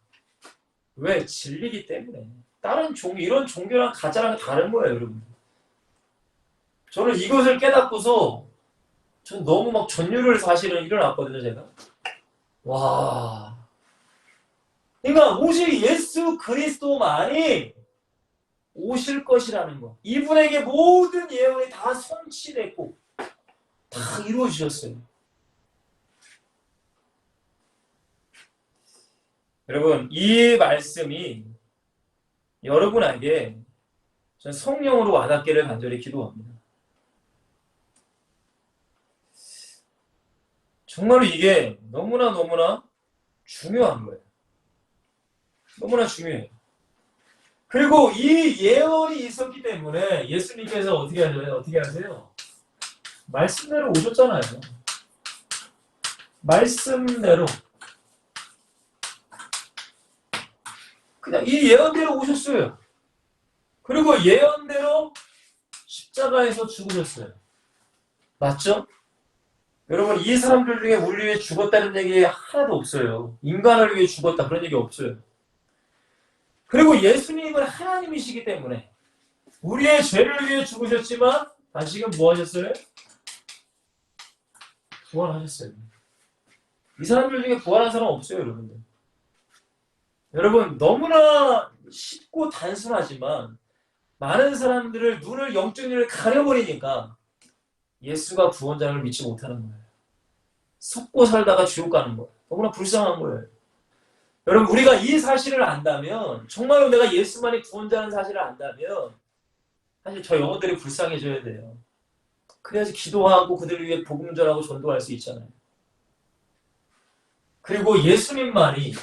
Speaker 1: 왜? 진리기 때문에. 다른 이런 종교랑 가짜랑 다른 거예요, 여러분. 저는 이것을 깨닫고서 전 너무 막 전율을 사실은 일어났거든요, 제가. 와. 그러니까 오직 예수 그리스도만이 오실 것이라는 거. 이분에게 모든 예언이 다 성취됐고 다 이루어지셨어요. 여러분, 이 말씀이 여러분에게 성령으로 와닿기를 간절히 기도합니다. 정말로 이게 너무나 중요한 거예요. 너무나 중요해요. 그리고 이 예언이 있었기 때문에 예수님께서 어떻게 하세요? 말씀대로 오셨잖아요. 말씀대로. 그냥 이 예언대로 오셨어요. 그리고 예언대로 십자가에서 죽으셨어요. 맞죠? 여러분 이 사람들 중에 우리 위해 죽었다는 얘기 하나도 없어요. 인간을 위해 죽었다 그런 얘기 없어요. 그리고 예수님은 하나님이시기 때문에 우리의 죄를 위해 죽으셨지만 다시금 뭐 하셨어요? 부활하셨어요. 이 사람들 중에 부활한 사람 없어요, 여러분들. 여러분 너무나 쉽고 단순하지만 많은 사람들을 영적 눈을 가려버리니까 예수가 구원자를 믿지 못하는 거예요. 속고 살다가 지옥 가는 거예요. 너무나 불쌍한 거예요. 여러분 우리가 이 사실을 안다면 정말로 내가 예수만이 구원자라는 사실을 안다면 사실 저 영혼들이 불쌍해져야 돼요. 그래야지 기도하고 그들을 위해 복음 전하고 전도할 수 있잖아요. 그리고 예수님만이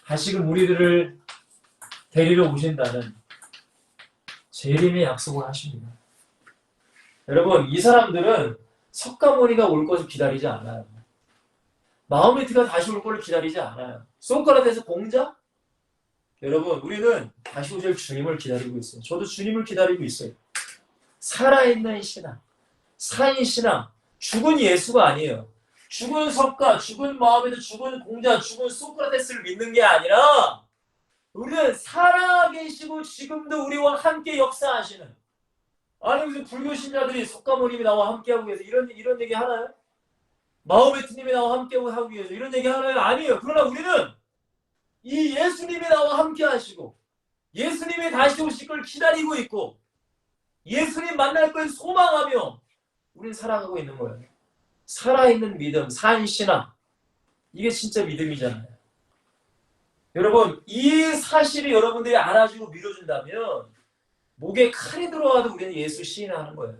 Speaker 1: 다시금 우리들을 데리러 오신다는 재림의 약속을 하십니다. 여러분 이 사람들은 석가모니가 올 것을 기다리지 않아요. 마호메트가 다시 올 것을 기다리지 않아요. 소크라테스 공자? 여러분 우리는 다시 오실 주님을 기다리고 있어요. 저도 주님을 기다리고 있어요. 살아있는 신앙, 사인 신앙, 죽은 예수가 아니에요. 죽은 석가, 죽은 마호메트, 죽은 공자, 죽은 소크라테스를 믿는 게 아니라 우리는 살아계시고 지금도 우리와 함께 역사하시는 아니 무슨 불교 신자들이 석가모님이 나와 함께하고 계세요. 이런 얘기 하나요? 마호메트님이 나와 함께하고 계세요. 이런 얘기 하나요? 아니에요. 그러나 우리는 이 예수님이 나와 함께하시고 예수님이 다시 오실 걸 기다리고 있고 예수님 만날 걸 소망하며 우리는 살아가고 있는 거예요. 살아있는 믿음, 산신앙 이게 진짜 믿음이잖아요. 여러분 이 사실이 여러분들이 알아주고 밀어준다면 목에 칼이 들어와도 우리는 예수 시인하는 거예요.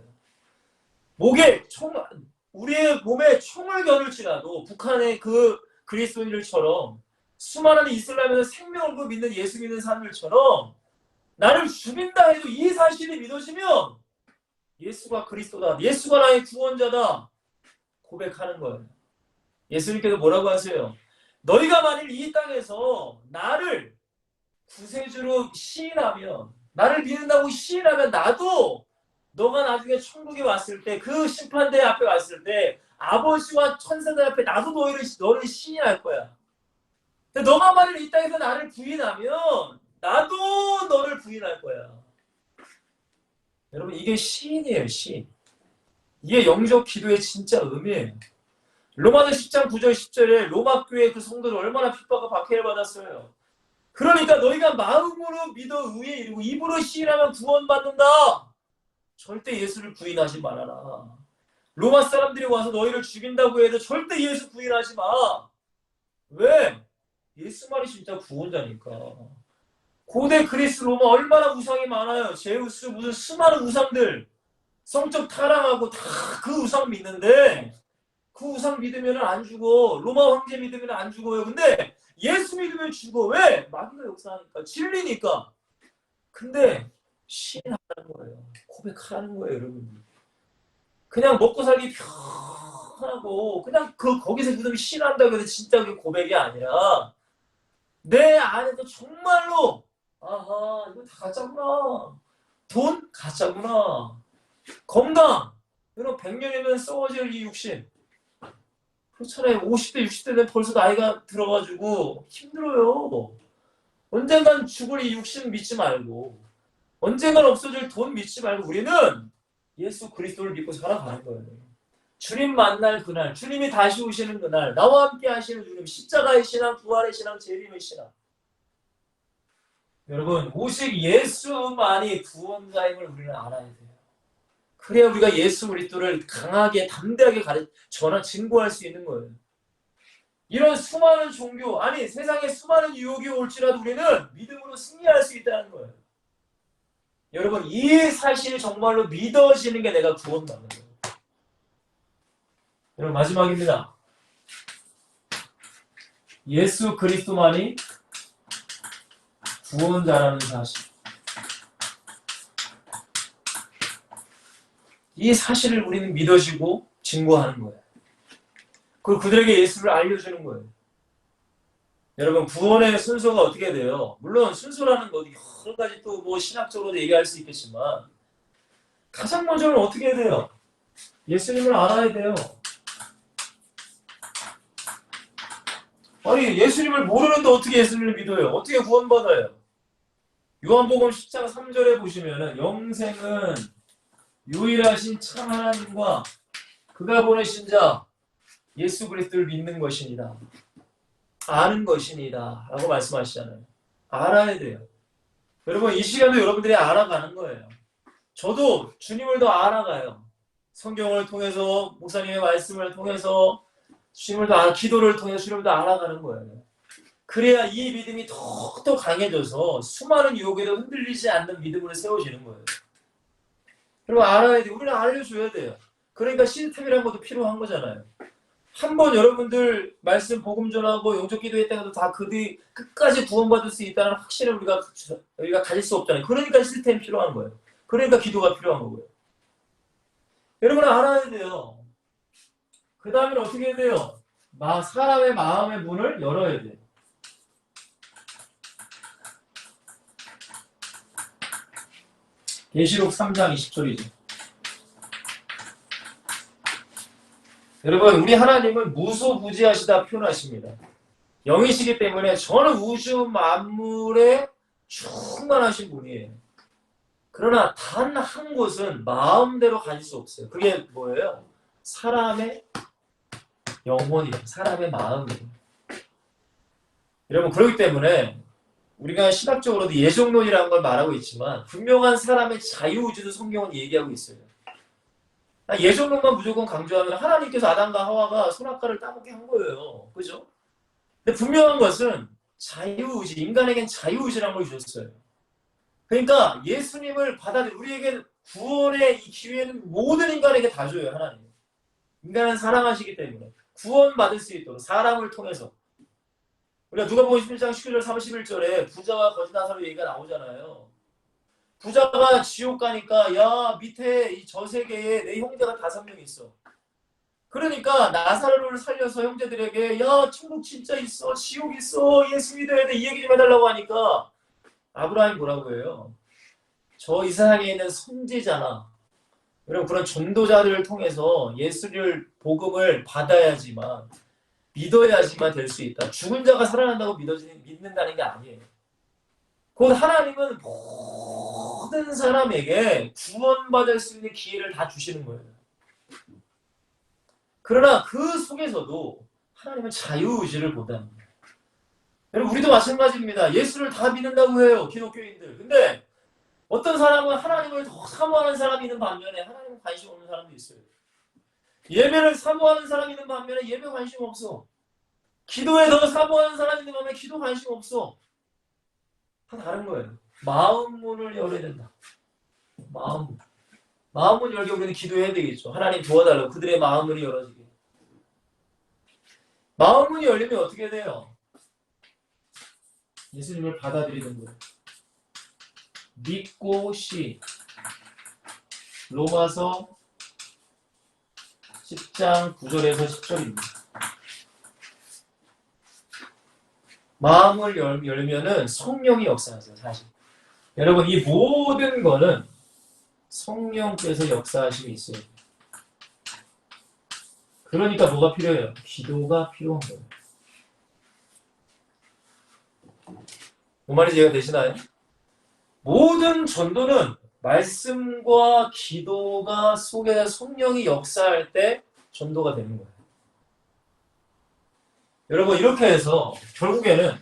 Speaker 1: 우리의 몸에 총을 겨눌지라도 북한의 그 그리스도인들처럼 수많은 이슬람에서 생명을 걸고 믿는 예수 믿는 사람들처럼 나를 죽인다 해도 이 사실이 믿어지면 예수가 그리스도다. 예수가 나의 구원자다. 고백하는 거예요. 예수님께서 뭐라고 하세요? 너희가 만일 이 땅에서 나를 구세주로 시인하면 나를 믿는다고 시인하면 나도 너가 나중에 천국에 왔을 때 그 심판대 앞에 왔을 때 아버지와 천사들 앞에 나도 너를 시인할 거야. 근데 너가 만일 이 땅에서 나를 부인하면 나도 너를 부인할 거야. 여러분 이게 시인이에요. 시인. 이게 영적 기도의 진짜 의미예요. 로마서 10장 9절 10절에 로마 교회 그 성도들 얼마나 핍박과 박해를 받았어요. 그러니까 너희가 마음으로 믿어 의에 이르고 입으로 시인하면 구원받는다. 절대 예수를 부인하지 말아라. 로마 사람들이 와서 너희를 죽인다고 해도 절대 예수 부인하지 마. 왜? 예수 말이 진짜 구원자니까. 고대 그리스 로마 얼마나 우상이 많아요. 제우스 무슨 수많은 우상들. 성적 타락하고 다 그 우상 믿는데 그 우상 믿으면 안 죽어. 로마 황제 믿으면 안 죽어요. 근데 예수 믿으면 죽어. 왜? 마귀가 역사하니까. 진리니까. 근데 신하라는 거예요. 고백하라는 거예요, 여러분. 그냥 먹고 살기 편하고 그냥 거기서 그놈이 신한다고 해서 진짜 그게 고백이 아니라 내 안에서 정말로 아하 이거 다 가짜구나. 돈 가짜구나. 건강 여러분 100년이면 썩어질 이 육신 그렇잖아요. 50대 60대 되면 벌써 나이가 들어가지고 힘들어요. 언젠간 죽을 이 육신 믿지 말고 언젠간 없어질 돈 믿지 말고 우리는 예수 그리스도를 믿고 살아가는 거예요. 주님 만날 그날, 주님이 다시 오시는 그날, 나와 함께 하시는 주님, 십자가의 신앙, 부활의 신앙, 재림의 신앙. 여러분, 오직 예수만이 구원자임을 우리는 알아야 돼요. 그래야 우리가 예수 그리스도를 강하게, 담대하게 전하, 증거할 수 있는 거예요. 이런 수많은 종교, 아니 세상에 수많은 유혹이 올지라도 우리는 믿음으로 승리할 수 있다는 거예요. 여러분 이 사실이 정말로 믿어지는 게 내가 구원받는 거예요. 여러분 마지막입니다. 예수 그리스도만이 구원자라는 사실. 이 사실을 우리는 믿어지고 증거하는 거예요. 그리고 그들에게 예수를 알려주는 거예요. 여러분 구원의 순서가 어떻게 돼요? 물론 순서라는 거 여러 가지 또 뭐 신학적으로도 얘기할 수 있겠지만 가장 먼저는 어떻게 해야 돼요? 예수님을 알아야 돼요. 아니 예수님을 모르는데 어떻게 예수님을 믿어요? 어떻게 구원받아요? 요한복음 10장 3절에 보시면은 영생은 유일하신 참 하나님과 그가 보내신 자 예수 그리스도를 믿는 것이니다. 아는 것이니다. 라고 말씀하시잖아요. 알아야 돼요. 여러분 이 시간도 여러분들이 알아가는 거예요. 저도 주님을 더 알아가요. 성경을 통해서 목사님의 말씀을 통해서 주님을 더 기도를 통해서 주님을 더 알아가는 거예요. 그래야 이 믿음이 더욱더 강해져서 수많은 유혹에도 흔들리지 않는 믿음으로 세워지는 거예요. 그리고 알아야 돼요. 우리는 알려줘야 돼요. 그러니까 시스템이라는 것도 필요한 거잖아요. 한번 여러분들 말씀 복음 전하고 영적 기도했다가 해도 다 그들이 끝까지 구원받을 수 있다는 확신을 우리가 가질 수 없잖아요. 그러니까 시스템이 필요한 거예요. 그러니까 기도가 필요한 거고요. 여러분은 알아야 돼요. 그 다음에는 어떻게 해야 돼요? 사람의 마음의 문을 열어야 돼요. 계시록 3장 20절이죠. 여러분 우리 하나님은 무소부지하시다 표현하십니다. 영이시기 때문에 저는 우주 만물에 충만하신 분이에요. 그러나 단 한 곳은 마음대로 가질 수 없어요. 그게 뭐예요? 사람의 영혼이에요. 사람의 마음이에요. 여러분 그렇기 때문에 우리가 신학적으로도 예정론이라는 걸 말하고 있지만 분명한 사람의 자유의지도 성경은 얘기하고 있어요. 예정론만 무조건 강조하면 하나님께서 아담과 하와가 선악과를 따먹게 한 거예요. 그죠? 근데 분명한 것은 자유의지, 인간에겐 자유의지라는 걸 주셨어요. 그러니까 예수님을 우리에게 구원의 이 기회는 모든 인간에게 다 줘요, 하나님. 인간은 사랑하시기 때문에 구원받을 수 있도록 사람을 통해서. 우리가 누가복음 11장 19절 31절에 부자와 거지 나사로 얘기가 나오잖아요. 부자가 지옥 가니까 야 밑에 이 저 세계에 내 형제가 5명 있어. 그러니까 나사로를 살려서 형제들에게 야 천국 진짜 있어, 지옥 있어, 예수 믿어야 돼 이 얘기 좀 해달라고 하니까 아브라함이 뭐라고 해요? 저 이 세상에 있는 선지자나 여러분 그런 전도자들을 통해서 예수를 복음을 받아야지만 믿어야지만 될 수 있다. 죽은 자가 살아난다고 믿는다는 게 아니에요. 곧 하나님은 모든 사람에게 구원받을 수 있는 기회를 다 주시는 거예요. 그러나 그 속에서도 하나님은 자유의지를 보답니다. 여러분, 우리도 마찬가지입니다. 예수를 다 믿는다고 해요, 기독교인들. 근데 어떤 사람은 하나님을 더 사모하는 사람이 있는 반면에 하나님은 관심 없는 사람도 있어요. 예배를 사모하는 사람이 있는 반면에 예배 관심 없어. 기도에 더 사모하는 사람이 있는 반면에 기도 관심 없어. 다 다른 거예요. 마음 문을 열어야 된다. 마음문 열게 우리는 기도해야 되겠죠. 하나님 도와달라고 그들의 마음문이 열어지게. 마음문이 열리면 어떻게 돼요? 예수님을 받아들이는 거예요. 믿고 시 로마서 10장 9절에서 10절입니다. 마음을 열면은 성령이 역사하세요. 사실 여러분, 이 모든 거는 성령께서 역사하심이 있어요. 그러니까 뭐가 필요해요? 기도가 필요한 거예요. 그 말이 이해가 되시나요? 모든 전도는 말씀과 기도가 속에 성령이 역사할 때 전도가 되는 거예요. 여러분, 이렇게 해서 결국에는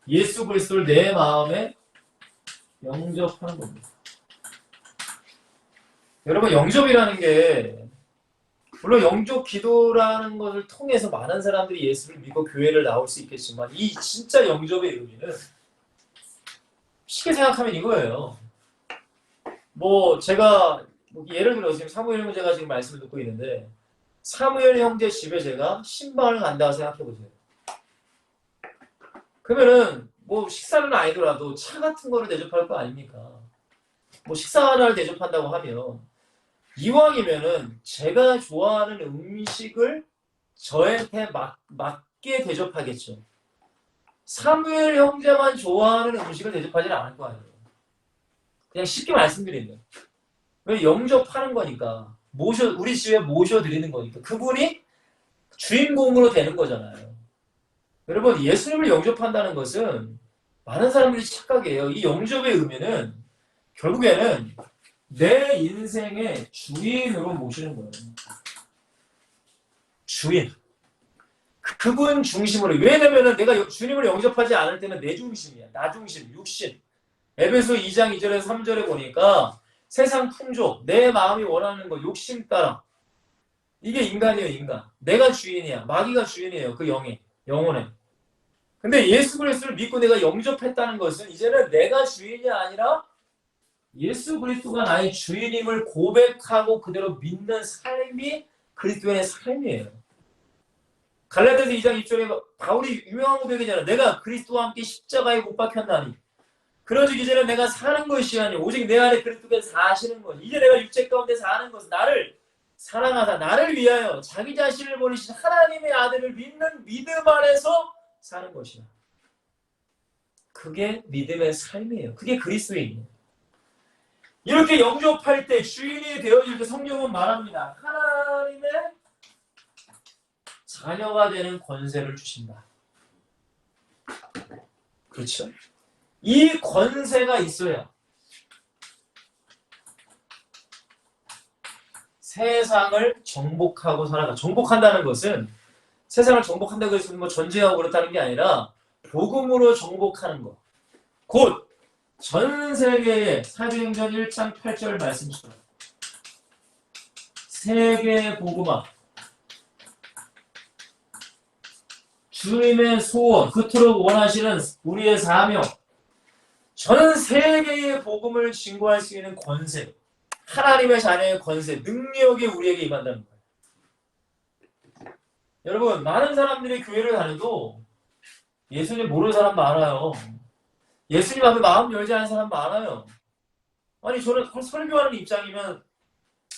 Speaker 1: 예수 그리스도를 내 마음에 영접하는 겁니다. 여러분, 영접이라는 게 물론 영접 기도라는 것을 통해서 많은 사람들이 예수를 믿고 교회를 나올 수 있겠지만 이 진짜 영접의 의미는 쉽게 생각하면 이거예요. 제가 예를 들어 지금 사무엘 형제가 지금 말씀을 듣고 있는데 사무엘 형제 집에 제가 신방을 간다고 생각해 보세요. 그러면은 식사는 아니더라도 차 같은 거를 대접할 거 아닙니까? 식사 하나를 대접한다고 하면 이왕이면은 제가 좋아하는 음식을 저한테 맞게 대접하겠죠. 사무엘 형제만 좋아하는 음식을 대접하지는 않을 거 아니에요. 그냥 쉽게 말씀드리면 왜 영접하는 거니까 우리 집에 모셔드리는 거니까 그분이 주인공으로 되는 거잖아요. 여러분, 예수님을 영접한다는 것은 많은 사람들이 착각해요. 이 영접의 의미는 결국에는 내 인생의 주인으로 모시는 거예요. 주인. 그분 중심으로. 왜냐면은 내가 주님을 영접하지 않을 때는 내 중심이야. 나 중심, 육신. 에베소 2장 2절에서 3절에 보니까 세상 풍족, 내 마음이 원하는 거, 욕심 따라. 이게 인간이에요, 인간. 내가 주인이야. 마귀가 주인이에요, 그 영혼에. 근데 예수 그리스도를 믿고 내가 영접했다는 것은 이제는 내가 주인이 아니라 예수 그리스도가 나의 주인임을 고백하고 그대로 믿는 삶이 그리스도인의 삶이에요. 갈라디아서 2장 2절에 바울이 유명한 고백이잖아요. 내가 그리스도와 함께 십자가에 못 박혔나니 그러즉 이제는 내가 사는 것이 아니 오직 내 안에 그리스도께서 사시는 것. 이제 내가 육체 가운데 사는 것은 나를 사랑하사 나를 위하여 자기 자신을 버리신 하나님의 아들을 믿는 믿음 안에서 사는 것이야. 그게 믿음의 삶이에요. 그게 그리스도인이에요. 이렇게 영접할 때 주인이 되어질 때 성경은 말합니다. 하나님의 자녀가 되는 권세를 주신다. 그렇죠? 이 권세가 있어야 세상을 정복하고 살아가. 정복한다는 것은 세상을 정복한다고 해서 전쟁하고 그렇다는 게 아니라 복음으로 정복하는 것. 곧 전 세계의 사도행전 1장 8절 말씀처럼 세계 복음화 주님의 소원, 그토록 원하시는 우리의 사명, 전 세계의 복음을 증거할 수 있는 권세, 하나님의 자녀의 권세, 능력이 우리에게 임한다는 거예요. 여러분, 많은 사람들이 교회를 다녀도 예수님 모르는 사람 많아요. 예수님 앞에 마음 열지 않은 사람 많아요. 아니, 저는 설교하는 입장이면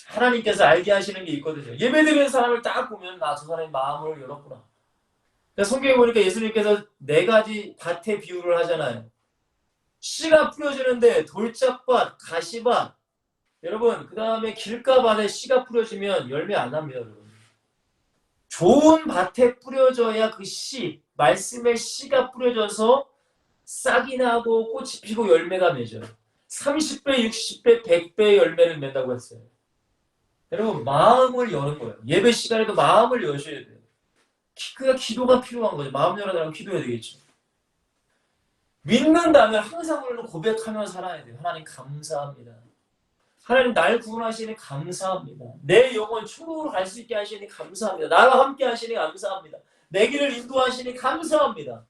Speaker 1: 하나님께서 알게 하시는 게 있거든요. 예배드리는 사람을 딱 보면 저 사람이 마음을 열었구나. 성경에 보니까 예수님께서 4가지 밭의 비유를 하잖아요. 씨가 뿌려지는데 돌짝밭, 가시밭. 여러분, 그 다음에 길가밭에 씨가 뿌려지면 열매 안 납니다. 여러분. 좋은 밭에 뿌려져야 그 씨, 말씀의 씨가 뿌려져서 싹이 나고 꽃이 피고 열매가 맺어요. 30배, 60배, 100배의 열매를 맺는다고 했어요. 여러분, 마음을 여는 거예요. 예배 시간에도 마음을 여셔야 돼요. 그가 기도가 필요한 거죠. 마음 열어달라고 기도해야 되겠죠. 믿는다면 항상 우리는 고백하며 살아야 돼요. 하나님 감사합니다. 하나님 날 구원하시니 감사합니다. 내 영혼 천국으로 갈 수 있게 하시니 감사합니다. 나와 함께 하시니 감사합니다. 내 길을 인도하시니 감사합니다.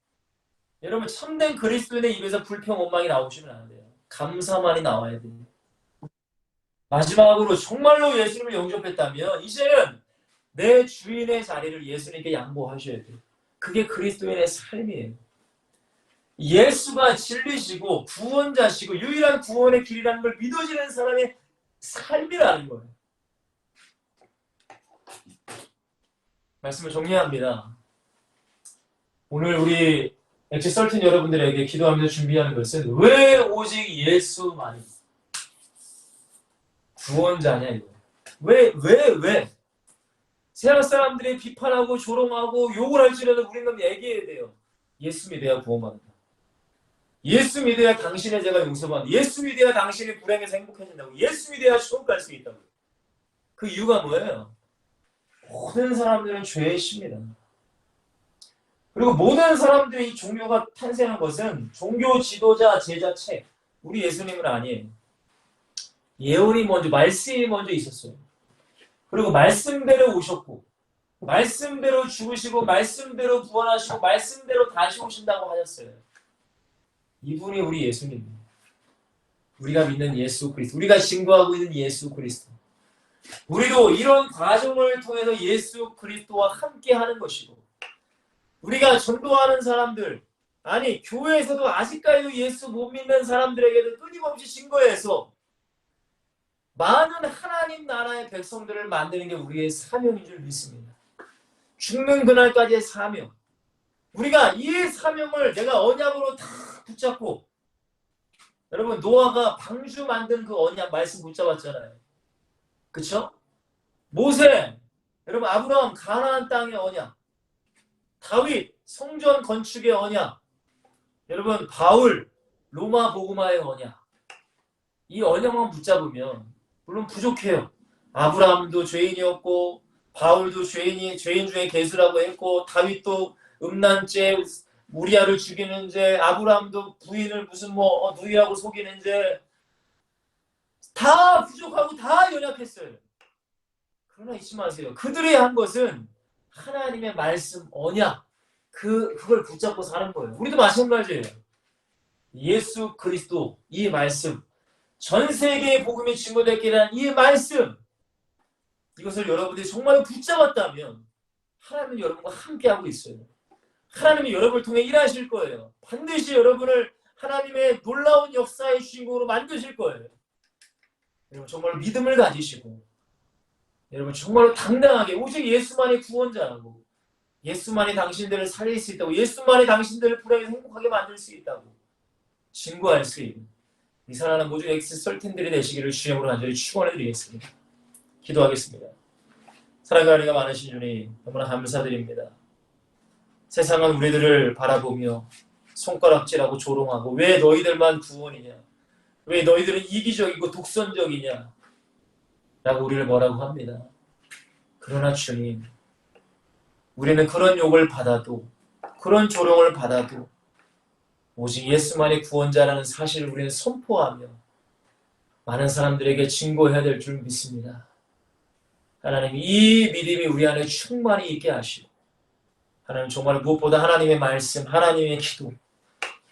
Speaker 1: 여러분 참된 그리스도인의 입에서 불평 원망이 나오시면 안 돼요. 감사만이 나와야 돼요. 마지막으로 정말로 예수님을 영접했다면 이제는 내 주인의 자리를 예수님께 양보하셔야 돼요. 그게 그리스도인의 삶이에요. 예수가 진리시고 구원자시고 유일한 구원의 길이라는 걸 믿어지는 사람의 삶이라는 거예요. 말씀을 정리합니다. 오늘 우리 엑시 설틴 여러분들에게 기도하면서 준비하는 것은 왜 오직 예수만이 구원자냐 이거예요. 왜? 세상 사람들이 비판하고 조롱하고 욕을 할지라도 우리는 얘기해야 돼요. 예수 믿어야 구원받는다. 예수 믿어야 당신의 죄가 용서받는다. 예수 믿어야 당신이 불행해서 행복해진다고. 예수 믿어야 천국 갈 수 있다고. 그 이유가 뭐예요? 모든 사람들은 죄에 십니다. 그리고 모든 사람들의 이 종교가 탄생한 것은 종교 지도자, 제자, 책. 우리 예수님은 아니에요. 예언이 먼저, 말씀이 먼저 있었어요. 그리고 말씀대로 오셨고, 말씀대로 죽으시고, 말씀대로 부활하시고, 말씀대로 다시 오신다고 하셨어요. 이분이 우리 예수님입니다. 우리가 믿는 예수 그리스도, 우리가 증거하고 있는 예수 그리스도. 우리도 이런 과정을 통해서 예수 그리스도와 함께 하는 것이고, 우리가 전도하는 사람들, 아니 교회에서도 아직까지도 예수 못 믿는 사람들에게도 끊임없이 증거해서 많은 하나님 나라의 백성들을 만드는 게 우리의 사명인 줄 믿습니다. 죽는 그날까지의 사명. 우리가 이 사명을 내가 언약으로 다 붙잡고, 여러분 노아가 방주 만든 그 언약 말씀 붙잡았잖아요. 그쵸? 모세, 여러분 아브라함 가나안 땅의 언약, 다윗 성전 건축의 언약, 여러분 바울 로마 복음화의 언약. 이 언약만 붙잡으면 물론 부족해요. 아브라함도 죄인이었고, 바울도 죄인 중에 괴수라고 했고, 다윗도 음란죄, 우리아를 죽이는 죄, 아브라함도 부인을 무슨 누이라고 속이는 죄, 다 부족하고 다 연약했어요. 그러나 잊지 마세요. 그들이 한 것은 하나님의 말씀, 언약, 그걸 붙잡고 사는 거예요. 우리도 마찬가지예요. 예수 그리스도, 이 말씀, 전 세계의 복음이 증거됐기란 이 말씀, 이것을 여러분들이 정말 붙잡았다면 하나님은 여러분과 함께하고 있어요. 하나님이 여러분을 통해 일하실 거예요. 반드시 여러분을 하나님의 놀라운 역사의 주인공으로 만드실 거예요. 여러분 정말 믿음을 가지시고, 여러분 정말로 당당하게 오직 예수만이 구원자라고, 예수만이 당신들을 살릴 수 있다고, 예수만이 당신들을 불행해서 행복하게 만들 수 있다고 증거할 수 있는 이 사랑하는 모든 엑스 설틴들이 되시기를 주님으로 간절히 축원해드리겠습니다. 기도하겠습니다. 사랑과 은혜가 많으신 주님 너무나 감사드립니다. 세상은 우리들을 바라보며 손가락질하고 조롱하고, 왜 너희들만 구원이냐, 왜 너희들은 이기적이고 독선적이냐 라고 우리를 뭐라고 합니다. 그러나 주님, 우리는 그런 욕을 받아도, 그런 조롱을 받아도 오직 예수만이 구원자라는 사실을 우리는 선포하며 많은 사람들에게 증거해야 될 줄 믿습니다. 하나님, 이 믿음이 우리 안에 충만히 있게 하시고, 하나님 정말 무엇보다 하나님의 말씀, 하나님의 기도,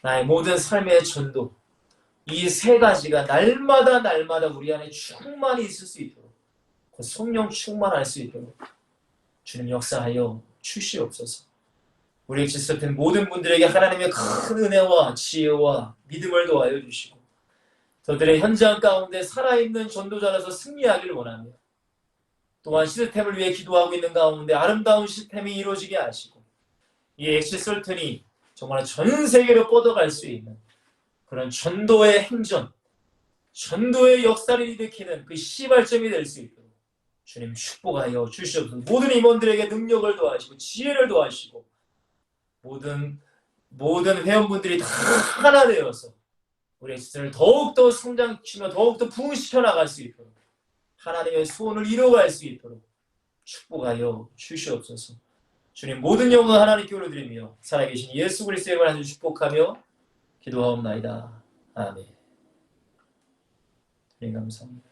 Speaker 1: 나의 모든 삶의 전도, 이 세 가지가 날마다 우리 안에 충만히 있을 수 있도록, 그 성령 충만할 수 있도록 주님 역사하여 주시옵소서. 우리 엑시스터인 모든 분들에게 하나님의 큰 은혜와 지혜와 믿음을 더하여 주시고, 저들의 현장 가운데 살아있는 전도자라서 승리하기를 원하며, 또한 시스템을 위해 기도하고 있는 가운데 아름다운 시스템이 이루어지게 하시고, 이 엑시설튼이 정말 전 세계로 뻗어갈 수 있는 그런 전도의 행전, 전도의 역사를 일으키는 그 시발점이 될 수 있도록 주님 축복하여 주시옵소서. 모든 임원들에게 능력을 더하시고 지혜를 더하시고 모든 회원분들이 다 하나 되어서 우리 엑스를 더욱더 성장시키며 더욱더 부흥시켜 나갈 수 있도록 하나님의 소원을 이루어갈 수 있도록 축복하여 주시옵소서. 주님 모든 영광 하나님께 올려드리며 살아계신 예수 그리스도의 이름으로 아주 축복하며 기도하옵나이다. 아멘. 주님 감사합니다.